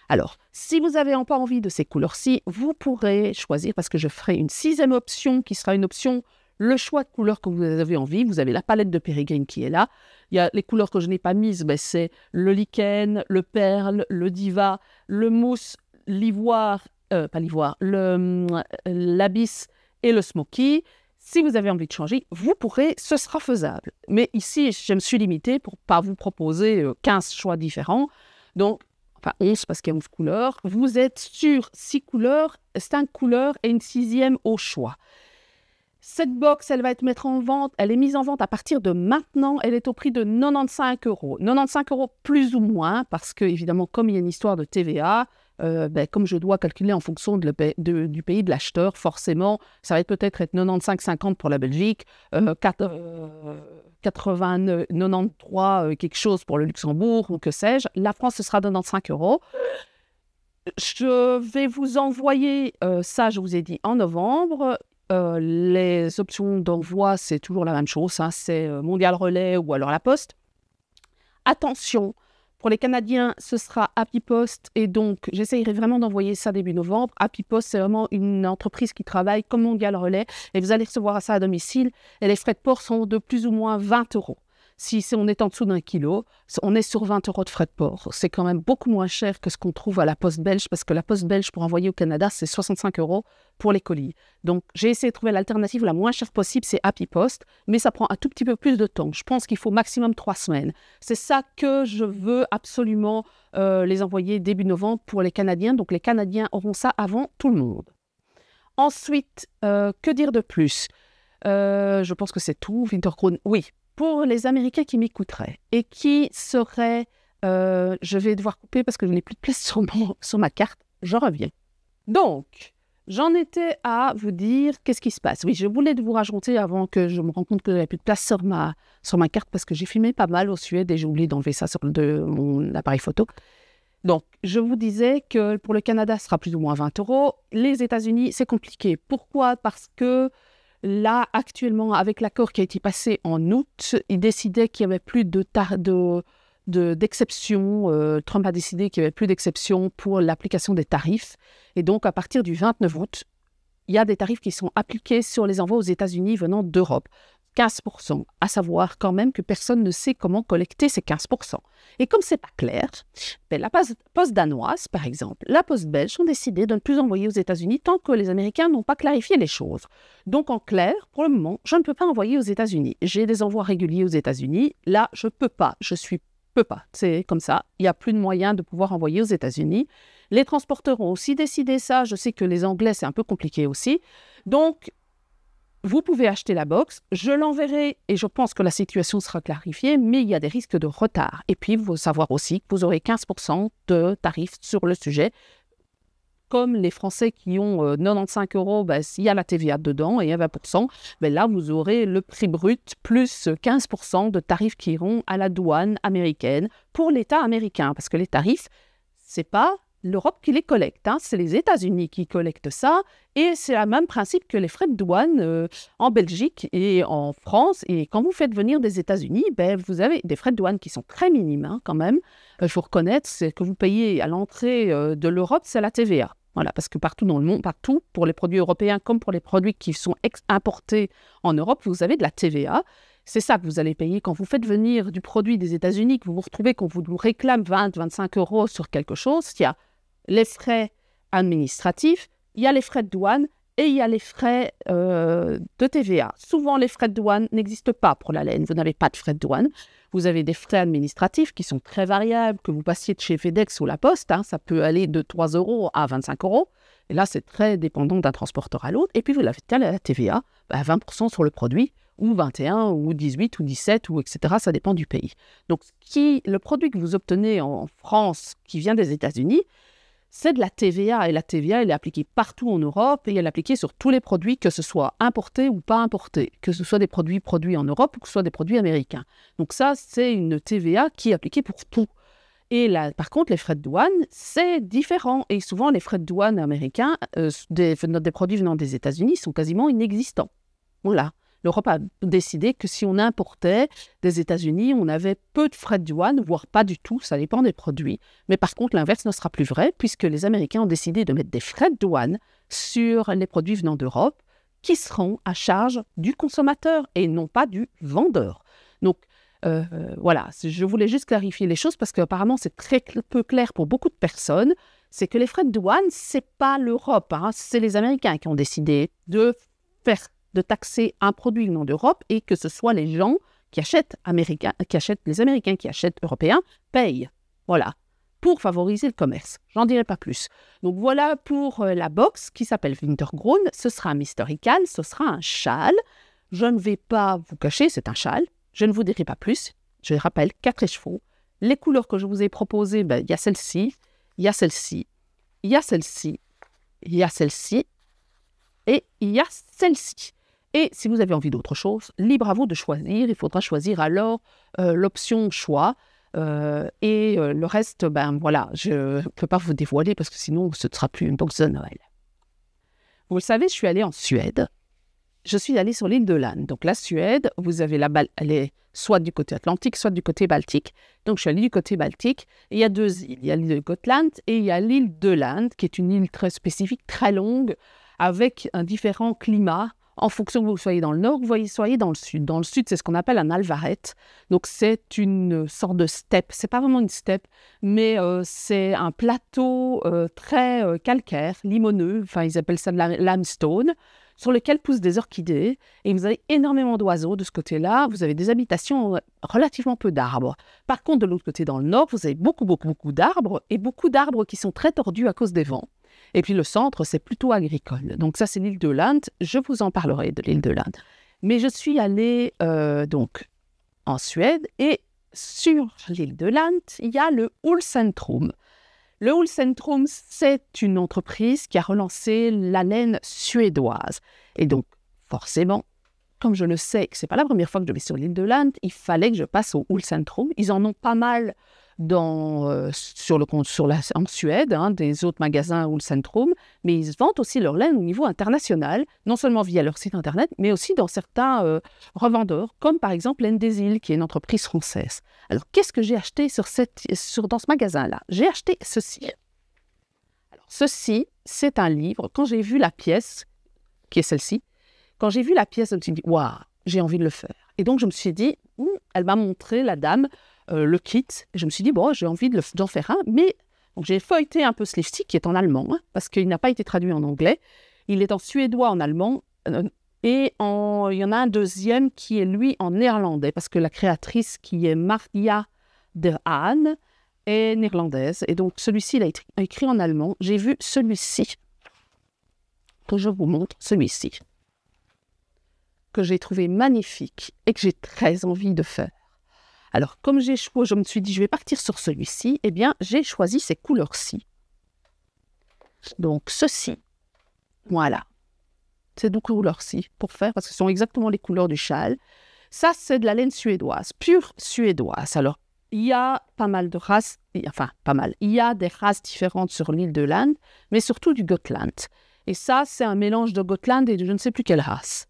Alors, si vous n'avez pas envie de ces couleurs-ci, vous pourrez choisir, parce que je ferai une 6e option qui sera une option, le choix de couleurs que vous avez envie. Vous avez la palette de Pérégrine qui est là. Il y a les couleurs que je n'ai pas mises, c'est le lichen, le perle, le diva, le mousse, l'ivoire, pas l'ivoire, l'abysse et le smoky. Si vous avez envie de changer, vous pourrez, ce sera faisable. Mais ici, je me suis limitée pour ne pas vous proposer 15 choix différents. Donc, enfin 11 parce qu'il y a 11 couleurs. Vous êtes sur 6 couleurs, 5 couleurs et une 6e au choix. Cette box, elle va être mise en vente. Elle est mise en vente à partir de maintenant. Elle est au prix de 95 €. 95 € plus ou moins parce que, évidemment, comme il y a une histoire de TVA, comme je dois calculer en fonction du pays de l'acheteur, forcément, ça va peut-être être 95,50 pour la Belgique, 93 quelque chose pour le Luxembourg ou que sais-je. La France, ce sera 95 €. Je vais vous envoyer ça, je vous ai dit, en novembre. Les options d'envoi, c'est toujours la même chose, hein, c'est Mondial Relais ou alors la Poste. Attention, pour les Canadiens, ce sera Happy Post et donc j'essayerai vraiment d'envoyer ça début novembre. Happy Post, c'est vraiment une entreprise qui travaille comme Mondial Relais et vous allez recevoir ça à domicile et les frais de port sont de plus ou moins 20 €. Si on est en dessous d'1 kilo, on est sur 20 € de frais de port. C'est quand même beaucoup moins cher que ce qu'on trouve à la Poste belge, parce que la Poste belge, pour envoyer au Canada, c'est 65 € pour les colis. Donc, j'ai essayé de trouver l'alternative la moins chère possible, c'est Happy Post, mais ça prend un tout petit peu plus de temps. Je pense qu'il faut maximum 3 semaines. C'est ça que je veux absolument les envoyer début novembre pour les Canadiens. Donc, les Canadiens auront ça avant tout le monde. Ensuite, que dire de plus? Je pense que c'est tout. Wintergrün, oui. Pour les Américains qui m'écouteraient et qui seraient... je vais devoir couper parce que je n'ai plus de place sur ma carte. Je reviens. Donc, j'en étais à vous dire qu'est-ce qui se passe. Oui, je voulais vous raconter avant que je me rende compte que j'avais plus de place sur ma carte parce que j'ai filmé pas mal au Suède et j'ai oublié d'enlever ça sur mon appareil photo. Donc, je vous disais que pour le Canada, ce sera plus ou moins 20 €. Les États-Unis, c'est compliqué. Pourquoi? Parce que là, actuellement, avec l'accord qui a été passé en août, ils décidaient qu'il n'y avait plus d'exception. Trump a décidé qu'il n'y avait plus d'exception pour l'application des tarifs. Et donc, à partir du 29 août, il y a des tarifs qui sont appliqués sur les envois aux États-Unis venant d'Europe. 15%, à savoir quand même que personne ne sait comment collecter ces 15%. Et comme ce n'est pas clair, la poste danoise, par exemple, la poste belge ont décidé de ne plus envoyer aux États-Unis tant que les Américains n'ont pas clarifié les choses. Donc en clair, pour le moment, je ne peux pas envoyer aux États-Unis. J'ai des envois réguliers aux États-Unis. Là, je ne peux pas. Peux pas. C'est comme ça. Il n'y a plus de moyen de pouvoir envoyer aux États-Unis. Les transporteurs ont aussi décidé ça. Je sais que les Anglais, c'est un peu compliqué aussi. Donc, vous pouvez acheter la box, je l'enverrai et je pense que la situation sera clarifiée, mais il y a des risques de retard. Et puis, il faut savoir aussi que vous aurez 15% de tarifs sur le sujet. Comme les Français qui ont 95 €, s'il y a la TVA dedans et il y a 20%, là, vous aurez le prix brut plus 15% de tarifs qui iront à la douane américaine pour l'État américain. Parce que les tarifs, c'est pas l'Europe qui les collecte, c'est les États-Unis qui collectent ça, et c'est le même principe que les frais de douane en Belgique et en France. Et quand vous faites venir des États-Unis, vous avez des frais de douane qui sont très minimes quand même. Il faut reconnaître, c'est que vous payez à l'entrée de l'Europe, c'est la TVA. Voilà, parce que partout dans le monde, partout, pour les produits européens comme pour les produits qui sont importés en Europe, vous avez de la TVA. C'est ça que vous allez payer quand vous faites venir du produit des États-Unis, que vous vous retrouvez qu'on vous réclame 20-25 € sur quelque chose. Il y a les frais administratifs, il y a les frais de douane et il y a les frais de TVA. Souvent, les frais de douane n'existent pas pour la laine. Vous n'avez pas de frais de douane. Vous avez des frais administratifs qui sont très variables, que vous passiez de chez FedEx ou La Poste. Ça peut aller de 3 € à 25 €. Et là, c'est très dépendant d'un transporteur à l'autre. Et puis, vous avez la TVA, 20% sur le produit, ou 21, ou 18, ou 17, ou etc. Ça dépend du pays. Donc, le produit que vous obtenez en France, qui vient des États-Unis, c'est de la TVA. Et la TVA, elle est appliquée partout en Europe et elle est appliquée sur tous les produits, que ce soit importés ou pas importés, que ce soit des produits en Europe ou que ce soit des produits américains. Donc ça, c'est une TVA qui est appliquée pour tout. Et là, par contre, les frais de douane, c'est différent. Et souvent, les frais de douane américains, des produits venant des États-Unis, sont quasiment inexistants. Voilà. L'Europe a décidé que si on importait des États-Unis, on avait peu de frais de douane, voire pas du tout, ça dépend des produits. Mais par contre, l'inverse ne sera plus vrai, puisque les Américains ont décidé de mettre des frais de douane sur les produits venant d'Europe, qui seront à charge du consommateur et non pas du vendeur. Donc, voilà, je voulais juste clarifier les choses, parce qu'apparemment, c'est très peu clair pour beaucoup de personnes. C'est que les frais de douane, c'est pas l'Europe, c'est les Américains qui ont décidé de taxer un produit venant d'Europe, et que ce soit les gens qui achètent les Américains qui achètent européens, payent. Voilà, pour favoriser le commerce. J'en dirai pas plus. Donc voilà pour la box qui s'appelle Wintergrund. Ce sera un historical, ce sera un châle. Je ne vais pas vous cacher, c'est un châle. Je ne vous dirai pas plus. Je rappelle 4 écheveaux. Les couleurs que je vous ai proposées, il y a celle-ci, il y a celle-ci, il y a celle-ci, il y a celle-ci, et il y a celle-ci. Et si vous avez envie d'autre chose, libre à vous de choisir. Il faudra choisir alors l'option choix. Et le reste, voilà, je ne peux pas vous dévoiler parce que sinon, ce ne sera plus une box de Noël. Vous le savez, je suis allée en Suède. Je suis allée sur l'île de Lan. Donc la Suède, vous avez elle est soit du côté Atlantique, soit du côté Baltique. Donc je suis allée du côté Baltique. Et il y a 2 îles. Il y a l'île de Gotland et il y a l'île de Lan, qui est une île très spécifique, très longue, avec un différent climat. En fonction que vous soyez dans le nord, vous soyez dans le sud. Dans le sud, c'est ce qu'on appelle un alvaret. Donc, c'est une sorte de steppe. Ce n'est pas vraiment une steppe, mais c'est un plateau très calcaire, limoneux. Enfin, ils appellent ça de la limestone, sur lequel poussent des orchidées. Et vous avez énormément d'oiseaux de ce côté-là. Vous avez des habitations, relativement peu d'arbres. Par contre, de l'autre côté, dans le nord, vous avez beaucoup d'arbres, et beaucoup d'arbres qui sont très tordus à cause des vents. Et puis le centre, c'est plutôt agricole. Donc ça, c'est l'île de Land. Je vous en parlerai de l'île de Land. Mais je suis allée donc en Suède, et sur l'île de Land, il y a le Ulcentrum. Le Ullcentrum, c'est une entreprise qui a relancé la laine suédoise. Et donc, forcément, comme je le sais que ce n'est pas la première fois que je vais sur l'île de Land, il fallait que je passe au Ullcentrum. Ils en ont pas mal en Suède, des autres magasins Ullcentrum, mais ils vendent aussi leur laine au niveau international, non seulement via leur site internet, mais aussi dans certains revendeurs, comme par exemple Laine des Îles, qui est une entreprise française. Alors, qu'est-ce que j'ai acheté dans ce magasin-là? J'ai acheté ceci. Alors, ceci, c'est un livre. Quand j'ai vu la pièce, qui est celle-ci, quand j'ai vu la pièce, je me suis dit, waouh, j'ai envie de le faire. Et donc, je me suis dit, elle m'a montré, la dame, le kit. Et je me suis dit, bon, j'ai envie d'en faire un. Mais donc, j'ai feuilleté un peu ce livre-ci, qui est en allemand, parce qu'il n'a pas été traduit en anglais. Il est en suédois, en allemand. Et il y en a un deuxième qui est, lui, en néerlandais, parce que la créatrice, qui est Maria de Haan, est néerlandaise. Et donc, celui-ci, il a été écrit en allemand. J'ai vu celui-ci, que je vous montre, celui-ci, que j'ai trouvé magnifique et que j'ai très envie de faire. Alors, comme je me suis dit, je vais partir sur celui-ci, eh bien, j'ai choisi ces couleurs-ci. Donc, ceci, voilà. Ces deux couleurs-ci pour faire, parce que ce sont exactement les couleurs du châle. Ça, c'est de la laine suédoise, pure suédoise. Alors, il y a pas mal de races, enfin, pas mal. Il y a des races différentes sur l'île de Land, mais surtout du Gotland. Et ça, c'est un mélange de Gotland et de je ne sais plus quelle race.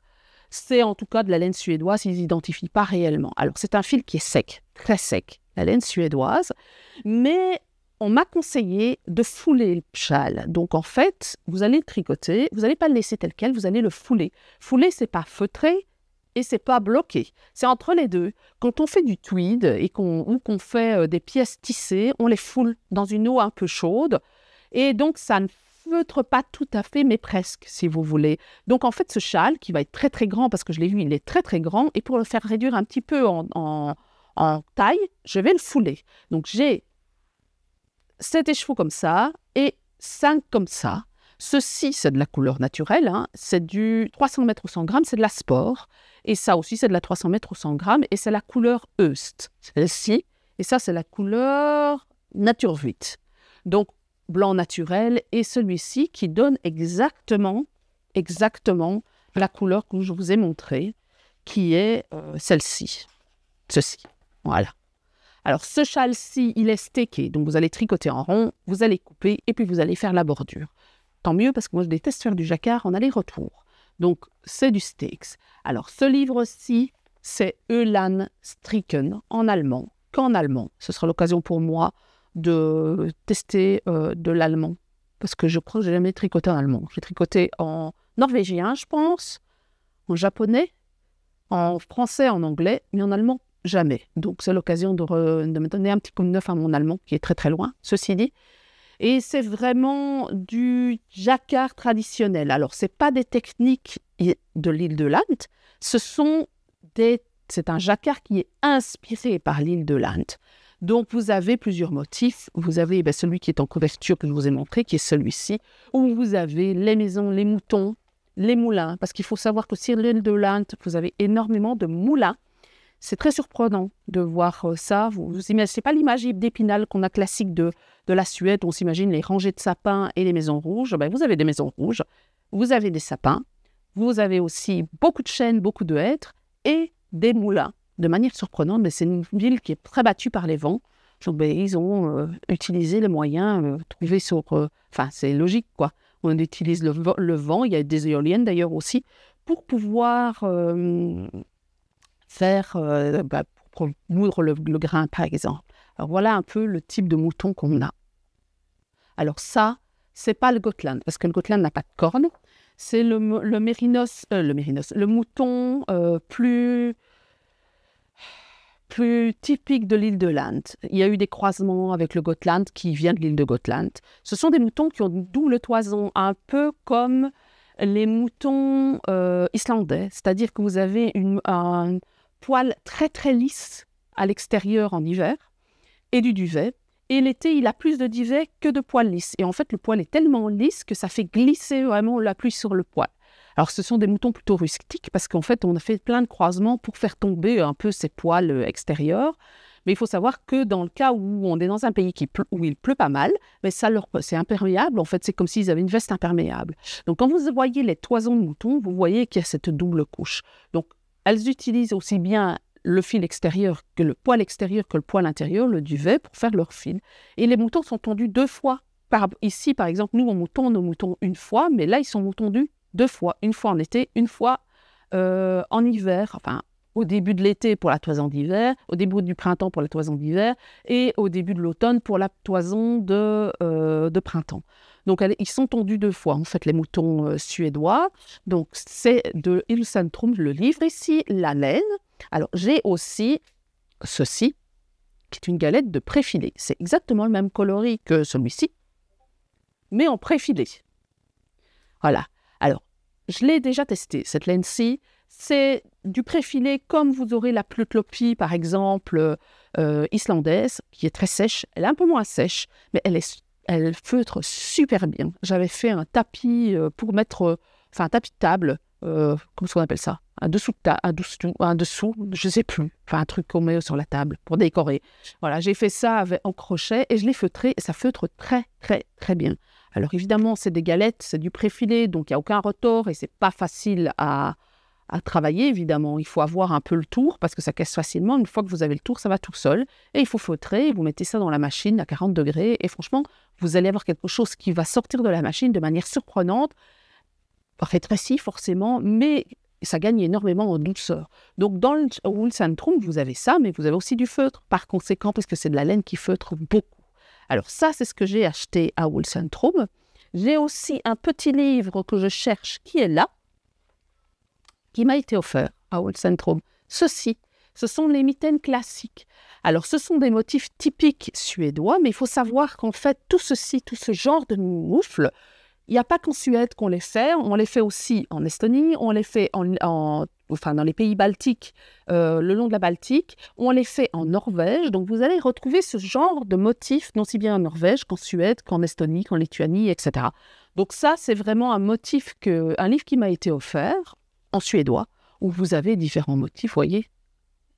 C'est en tout cas de la laine suédoise, ils n'identifient pas réellement. Alors, c'est un fil qui est sec, très sec, la laine suédoise, mais on m'a conseillé de fouler le châle. Donc, en fait, vous allez le tricoter, vous n'allez pas le laisser tel quel, vous allez le fouler. Fouler, c'est pas feutrer et c'est pas bloquer. C'est entre les deux. Quand on fait du tweed ou qu'on fait des pièces tissées, on les foule dans une eau un peu chaude et donc ça ne feutre pas tout à fait, mais presque, si vous voulez. Donc, en fait, ce châle, qui va être très, très grand, parce que je l'ai vu, il est très, très grand, et pour le faire réduire un petit peu en taille, je vais le fouler. Donc, j'ai 7 écheveaux comme ça, et 5 comme ça. Ceci, c'est de la couleur naturelle, c'est du 300 mètres au 100 grammes, c'est de la sport. Et ça aussi, c'est de la 300 mètres au 100 grammes, et c'est la couleur Eust. Celle-ci, et ça, c'est la couleur Naturvit. Donc, blanc naturel, et celui-ci qui donne exactement la couleur que je vous ai montrée, qui est celle-ci, ceci, voilà. Alors ce châle-ci, il est stecké, donc vous allez tricoter en rond, vous allez couper, et puis vous allez faire la bordure. Tant mieux, parce que moi je déteste faire du jacquard en aller-retour. Donc c'est du steaks. Alors ce livre-ci, c'est Öland stricken en allemand, qu'en allemand. Ce sera l'occasion pour moi de tester de l'allemand, parce que je crois que j'ai jamais tricoté en allemand. J'ai tricoté en norvégien, je pense, en japonais, en français, en anglais, mais en allemand, jamais. Donc, c'est l'occasion de me donner un petit coup de neuf à mon allemand, qui est très très loin, ceci dit. Et c'est vraiment du jacquard traditionnel. Alors, ce n'est pas des techniques de l'île de Land, c'est un jacquard qui est inspiré par l'île de Land. Donc, vous avez plusieurs motifs. Vous avez celui qui est en couverture que je vous ai montré, qui est celui-ci, où vous avez les maisons, les moutons, les moulins. Parce qu'il faut savoir que sur l'île de Land, vous avez énormément de moulins. C'est très surprenant de voir ça. Ce n'est pas l'image d'Épinal qu'on a classique de la Suède, où on s'imagine les rangées de sapins et les maisons rouges. Vous avez des maisons rouges, vous avez des sapins, vous avez aussi beaucoup de chênes, beaucoup de hêtres et des moulins. De manière surprenante, mais c'est une ville qui est très battue par les vents. Donc, ils ont utilisé les moyens trouvés sur... c'est logique, quoi. On utilise le vent, il y a des éoliennes d'ailleurs aussi, pour pouvoir faire... pour moudre le grain, par exemple. Alors, voilà un peu le type de mouton qu'on a. Alors ça, c'est pas le Gotland, parce que le Gotland n'a pas de cornes. C'est le mérinos, le mouton plus typique de l'île de Land. Il y a eu des croisements avec le Gotland qui vient de l'île de Gotland. Ce sont des moutons qui ont une double toison, un peu comme les moutons islandais, c'est-à-dire que vous avez un poil très très lisse à l'extérieur en hiver et du duvet. Et l'été, il a plus de duvet que de poils lisses. Et en fait, le poil est tellement lisse que ça fait glisser vraiment la pluie sur le poil. Alors, ce sont des moutons plutôt rustiques parce qu'en fait, on a fait plein de croisements pour faire tomber un peu ces poils extérieurs. Mais il faut savoir que dans le cas où on est dans un pays où il pleut pas mal, mais c'est imperméable. En fait, c'est comme s'ils avaient une veste imperméable. Donc, quand vous voyez les toisons de moutons, vous voyez qu'il y a cette double couche. Donc, elles utilisent aussi bien le fil extérieur que le poil extérieur que le poil intérieur, le duvet, pour faire leur fil. Et les moutons sont tondus 2 fois. Ici, par exemple, nous, on tond nos moutons une fois, mais là, ils sont tondus 2 fois. Une fois en été, une fois en hiver, enfin, au début de l'été pour la toison d'hiver, au début du printemps pour la toison d'hiver et au début de l'automne pour la toison de printemps. Donc, ils sont tondus 2 fois, en fait, les moutons suédois. Donc, c'est de Hylsentrum, le livre ici, la laine. Alors, j'ai aussi ceci, qui est une galette de préfilé. C'est exactement le même coloris que celui-ci, mais en préfilé. Voilà. Alors, je l'ai déjà testé, cette laine-ci. C'est du préfilé comme vous aurez la plutlopie, par exemple, islandaise, qui est très sèche. Elle est un peu moins sèche, mais elle feutre super bien. J'avais fait un tapis pour mettre, un tapis de table, comment est-ce qu'on appelle ça? Un dessous, je ne sais plus. Enfin, un truc qu'on met sur la table pour décorer. Voilà, j'ai fait ça en crochet et je l'ai feutré et ça feutre très, très, très bien. Alors évidemment, c'est des galettes, c'est du préfilé, donc il n'y a aucun retort et c'est pas facile à travailler, évidemment. Il faut avoir un peu le tour parce que ça casse facilement. Une fois que vous avez le tour, ça va tout seul. Et il faut feutrer, vous mettez ça dans la machine à 40 degrés et franchement, vous allez avoir quelque chose qui va sortir de la machine de manière surprenante, pas rétréci forcément, mais ça gagne énormément en douceur. Donc dans le Hylsentrum, vous avez ça, mais vous avez aussi du feutre, par conséquent, parce que c'est de la laine qui feutre beaucoup. Alors ça, c'est ce que j'ai acheté à Hylsentrum. J'ai aussi un petit livre que je cherche qui est là, qui m'a été offert à Hylsentrum. Ceci, ce sont les mitaines classiques. Alors, ce sont des motifs typiques suédois, mais il faut savoir qu'en fait, tout ce genre de moufles, il n'y a pas qu'en Suède qu'on les fait. On les fait aussi en Estonie, on les fait dans les pays baltiques, le long de la Baltique. On les fait en Norvège. Donc, vous allez retrouver ce genre de motifs, non si bien en Norvège qu'en Suède, qu'en Estonie, qu'en Lituanie, etc. Donc, ça, c'est vraiment un livre qui m'a été offert en suédois, où vous avez différents motifs, voyez.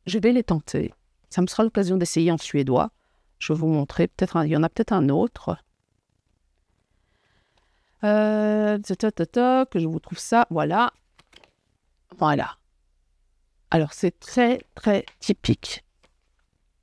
Je vais les tenter. Ça me sera l'occasion d'essayer en suédois. Je vais vous montrer. Il y en a peut-être un autre. Que je vous trouve ça. Voilà. Voilà. Alors, c'est très, très typique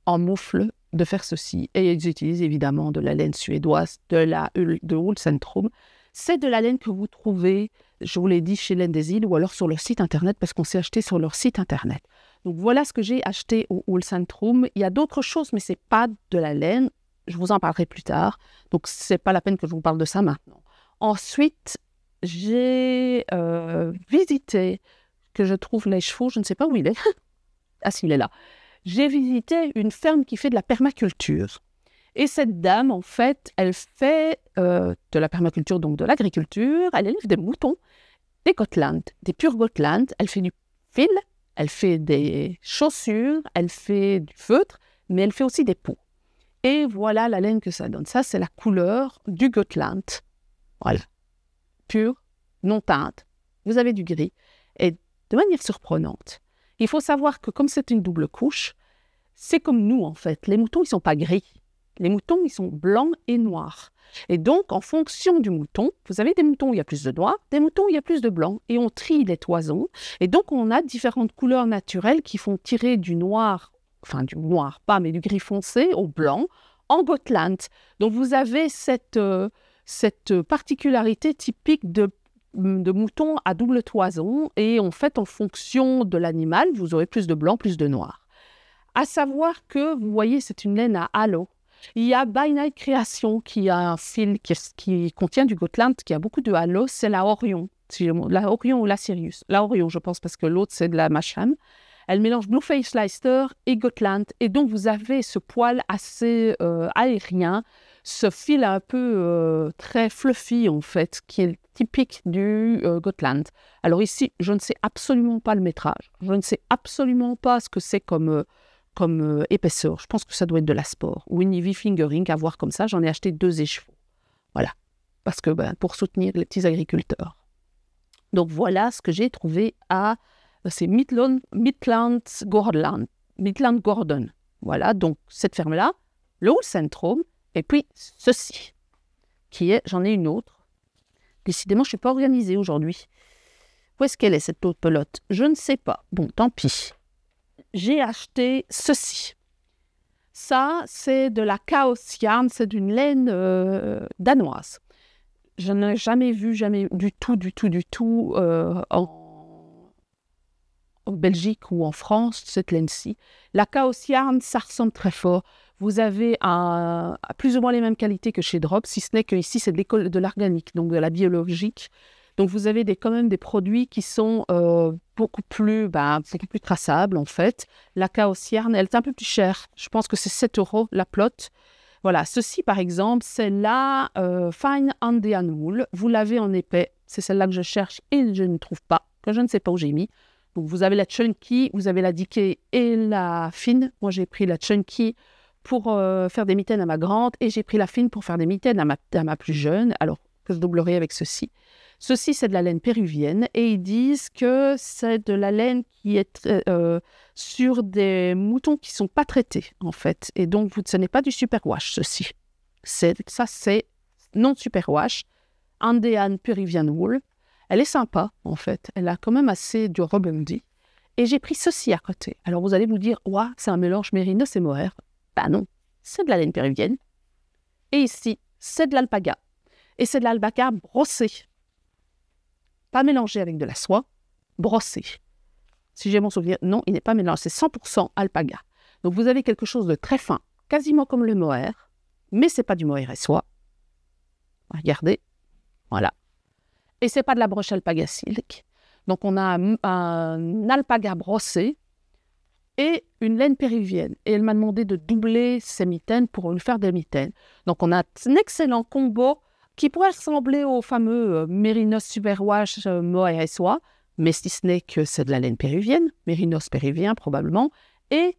en moufle de faire ceci. Et ils utilisent évidemment de la laine suédoise de Hylsentrum. C'est de la laine que vous trouvez, je vous l'ai dit, chez Laine des Îles ou alors sur leur site internet parce qu'on s'est acheté sur leur site internet. Donc voilà ce que j'ai acheté au Hylsentrum. Il y a d'autres choses, mais ce n'est pas de la laine. Je vous en parlerai plus tard. Donc ce n'est pas la peine que je vous parle de ça maintenant. Ensuite, j'ai visité, que je trouve les chevaux, je ne sais pas où il est. Ah si, il est là. J'ai visité une ferme qui fait de la permaculture. Et cette dame, en fait, elle fait de la permaculture, donc de l'agriculture. Elle élève des moutons, des Gotland, des purs Gotland. Elle fait du fil, elle fait des chaussures, elle fait du feutre, mais elle fait aussi des peaux. Et voilà la laine que ça donne. Ça, c'est la couleur du Gotland. Voilà. Pure, non teinte. Vous avez du gris. Et de manière surprenante, il faut savoir que comme c'est une double couche, c'est comme nous, en fait. Les moutons, ils ne sont pas gris. Les moutons, ils sont blancs et noirs. Et donc, en fonction du mouton, vous avez des moutons où il y a plus de noir, des moutons où il y a plus de blanc. Et on trie les toisons. Et donc, on a différentes couleurs naturelles qui font tirer du noir, enfin du noir pas, mais du gris foncé au blanc, en Gotland. Donc, vous avez cette particularité typique de moutons à double toison. Et en fait, en fonction de l'animal, vous aurez plus de blanc, plus de noir. À savoir que, vous voyez, c'est une laine à halo. Il y a By Night Creation qui a un fil qui contient du Gotland, qui a beaucoup de halo, c'est la Orion. La Orion ou la Sirius. La Orion, je pense, parce que l'autre, c'est de la Masham. Elle mélange Blueface Leicester et Gotland. Et donc, vous avez ce poil assez aérien, ce fil un peu très fluffy, en fait, qui est typique du Gotland. Alors ici, je ne sais absolument pas le métrage. Je ne sais absolument pas ce que c'est comme épaisseur. Je pense que ça doit être de la sport ou une Ivy Fingering, à voir comme ça. J'en ai acheté 2 écheveaux. Voilà. Parce que pour soutenir les petits agriculteurs. Donc voilà ce que j'ai trouvé c'est Midland Gordon. Voilà, donc cette ferme-là, le Wool Centrum, et puis ceci, qui est, j'en ai une autre. Décidément, je ne suis pas organisée aujourd'hui. Où est-ce qu'elle est, cette autre pelote? Je ne sais pas. Bon, tant pis. J'ai acheté ceci. Ça, c'est de la Chaos Yarn, c'est d'une laine danoise. Je n'ai jamais vu, jamais du tout en Belgique ou en France, cette laine-ci. La Chaos Yarn, ça ressemble très fort. Vous avez plus ou moins les mêmes qualités que chez Drop, si ce n'est que ici c'est de l'organique, donc de la biologique. Donc vous avez quand même des produits qui sont beaucoup plus traçables en fait. La Chaos Yarn, elle est un peu plus chère. Je pense que c'est 7 € la plotte. Voilà, ceci par exemple, c'est la Fine Andean Wool. Vous l'avez en épais, c'est celle-là que je cherche et je ne trouve pas, que je ne sais pas où j'ai mis. Donc vous avez la Chunky, vous avez la Decay et la fine. Moi j'ai pris la Chunky pour faire des mitaines à ma grande et j'ai pris la fine pour faire des mitaines à ma plus jeune, alors que je doublerai avec ceci. Ceci, c'est de la laine péruvienne et ils disent que c'est de la laine qui est sur des moutons qui ne sont pas traités, en fait. Et donc, ce n'est pas du superwash, ceci. Ça, c'est non superwash, Andean Peruvian Wool. Elle est sympa, en fait. Elle a quand même assez du Robundi. Et j'ai pris ceci à côté. Alors, vous allez vous dire, ouah, c'est un mélange mérinos et mohair. Ben non, c'est de la laine péruvienne. Et ici, c'est de l'alpaga. Et c'est de l'alpaga brossée. Pas mélangé avec de la soie, brossé. Si j'ai mon souvenir, non, il n'est pas mélangé, c'est 100% alpaga. Donc vous avez quelque chose de très fin, quasiment comme le mohair, mais ce n'est pas du mohair et soie. Regardez, voilà. Et ce n'est pas de la broche alpaga silk. Donc on a un alpaga brossé et une laine péruvienne. Et elle m'a demandé de doubler ses mitaines pour lui faire des mitaines. Donc on a un excellent combo qui pourrait ressembler au fameux Mérinos Superwash mohair et soie, mais si ce n'est que c'est de la laine péruvienne, Mérinos péruvien probablement, et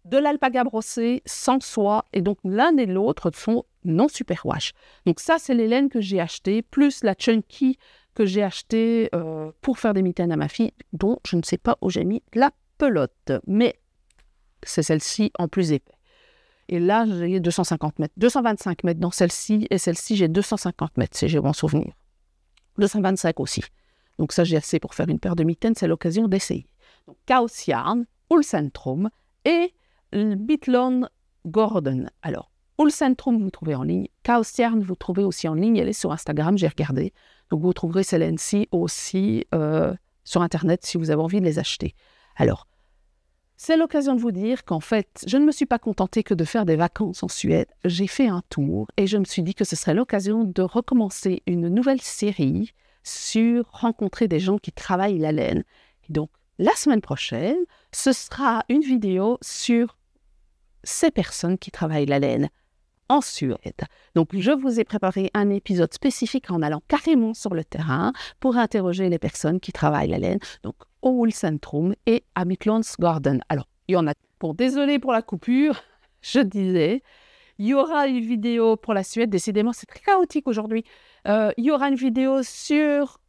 de l'alpaga brossé sans soie, et donc l'un et l'autre sont non superwash. Donc ça, c'est les laines que j'ai achetées, plus la Chunky que j'ai achetée pour faire des mitaines à ma fille, dont je ne sais pas où j'ai mis la pelote, mais c'est celle-ci en plus épais. Et là, j'ai 250 mètres, 225 mètres dans celle-ci, et celle-ci, j'ai 250 mètres, si j'ai bon souvenir. 225 aussi. Donc ça, j'ai assez pour faire une paire de mitaines, c'est l'occasion d'essayer. Donc, Chaos Yarn, Wool Centrum et Bitlon Gordon. Alors, Wool Centrum, vous trouvez en ligne. Chaos Yarn, vous trouvez aussi en ligne. Elle est sur Instagram, j'ai regardé. Donc, vous trouverez ces laines-ci aussi sur Internet si vous avez envie de les acheter. Alors, c'est l'occasion de vous dire qu'en fait, je ne me suis pas contentée que de faire des vacances en Suède. J'ai fait un tour et je me suis dit que ce serait l'occasion de recommencer une nouvelle série sur rencontrer des gens qui travaillent la laine. Et donc, la semaine prochaine, ce sera une vidéo sur ces personnes qui travaillent la laine en Suède. Donc, je vous ai préparé un épisode spécifique en allant carrément sur le terrain pour interroger les personnes qui travaillent la laine, donc au Wool Centrum et à Midlands Garden. Alors, il y en a... Bon, désolé pour la coupure, je disais, il y aura une vidéo pour la Suède. Décidément, c'est très chaotique aujourd'hui. Il y aura une vidéo sur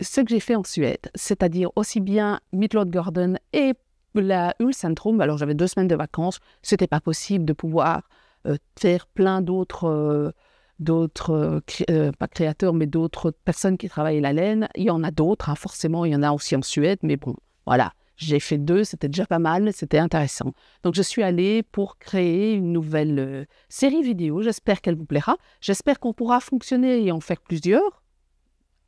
ce que j'ai fait en Suède, c'est-à-dire aussi bien Midlands Garden et la Wool Centrum. Alors, j'avais 2 semaines de vacances, c'était pas possible de pouvoir faire plein d'autres, pas créateurs, mais d'autres personnes qui travaillent la laine. Il y en a d'autres, hein, forcément, il y en a aussi en Suède, mais bon, voilà, j'ai fait 2, c'était déjà pas mal, mais c'était intéressant. Donc, je suis allée pour créer une nouvelle série vidéo. J'espère qu'elle vous plaira. J'espère qu'on pourra fonctionner et en faire plusieurs,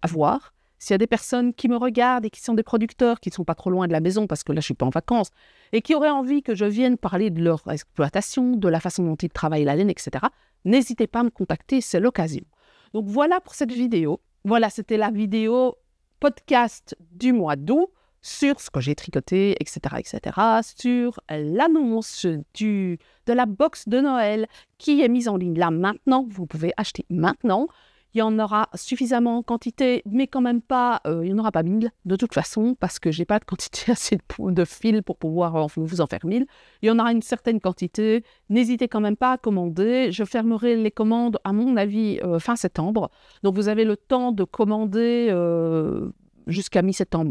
à voir. S'il y a des personnes qui me regardent et qui sont des producteurs, qui ne sont pas trop loin de la maison, parce que là, je ne suis pas en vacances, et qui auraient envie que je vienne parler de leur exploitation, de la façon dont ils travaillent la laine, etc., n'hésitez pas à me contacter, c'est l'occasion. Donc voilà pour cette vidéo. Voilà, c'était la vidéo podcast du mois d'août sur ce que j'ai tricoté, etc., sur l'annonce de la box de Noël qui est mise en ligne là maintenant. Vous pouvez acheter maintenant. Il y en aura suffisamment en quantité, mais quand même pas, il n'y en aura pas 1000 de toute façon, parce que je n'ai pas de quantité assez de fil pour pouvoir vous en faire 1000. Il y en aura une certaine quantité. N'hésitez quand même pas à commander. Je fermerai les commandes, à mon avis, fin septembre. Donc, vous avez le temps de commander jusqu'à mi-septembre,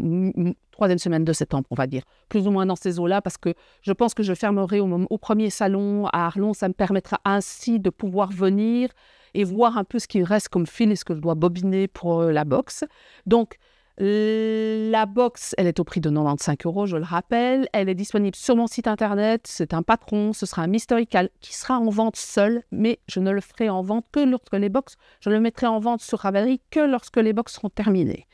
troisième semaine de septembre, on va dire. Plus ou moins dans ces eaux-là, parce que je pense que je fermerai au premier salon à Arlon. Ça me permettra ainsi de pouvoir venir et voir un peu ce qui reste comme fil et ce que je dois bobiner pour la box. Donc, la box, elle est au prix de 95 €, je le rappelle. Elle est disponible sur mon site internet. C'est un patron, ce sera un Mysterical qui sera en vente seul, mais je ne le ferai en vente que lorsque les box, je le mettrai en vente sur Ravelry que lorsque les box seront terminées.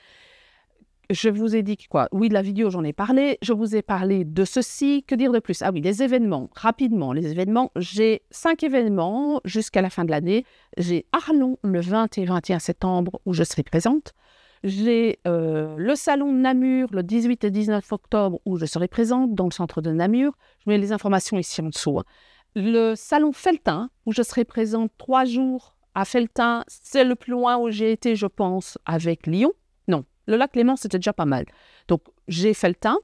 Je vous ai dit quoi? Oui, de la vidéo, j'en ai parlé. Je vous ai parlé de ceci. Que dire de plus? Ah oui, les événements. Rapidement, les événements. J'ai 5 événements jusqu'à la fin de l'année. J'ai Arlon le 20 et 21 septembre où je serai présente. J'ai le salon de Namur le 18 et 19 octobre où je serai présente dans le centre de Namur. Je mets les informations ici en dessous. Le salon Felletin où je serai présente 3 jours à Felletin. C'est le plus loin où j'ai été, je pense, avec Lyon. Non, le lac Léman, c'était déjà pas mal. Donc, j'ai Felletin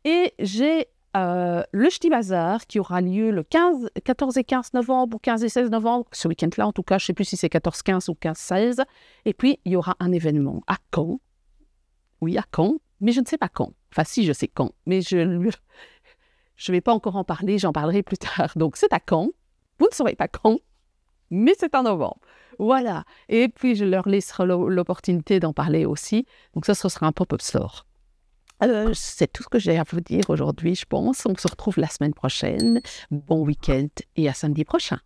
et j'ai le Ch'ti Bazar qui aura lieu le 14 et 15 novembre ou 15 et 16 novembre, ce week-end-là en tout cas, je ne sais plus si c'est 14-15 ou 15-16. Et puis, il y aura un événement à Caen. Oui, à Caen, mais je ne sais pas quand. Enfin, si, je sais quand, mais je ne vais pas encore en parler, j'en parlerai plus tard. Donc, c'est à Caen. Vous ne saurez pas quand, mais c'est en novembre. Voilà. Et puis, je leur laisserai l'opportunité d'en parler aussi. Donc, ça, ce sera un pop-up store. C'est tout ce que j'ai à vous dire aujourd'hui, je pense. On se retrouve la semaine prochaine. Bon week-end et à samedi prochain.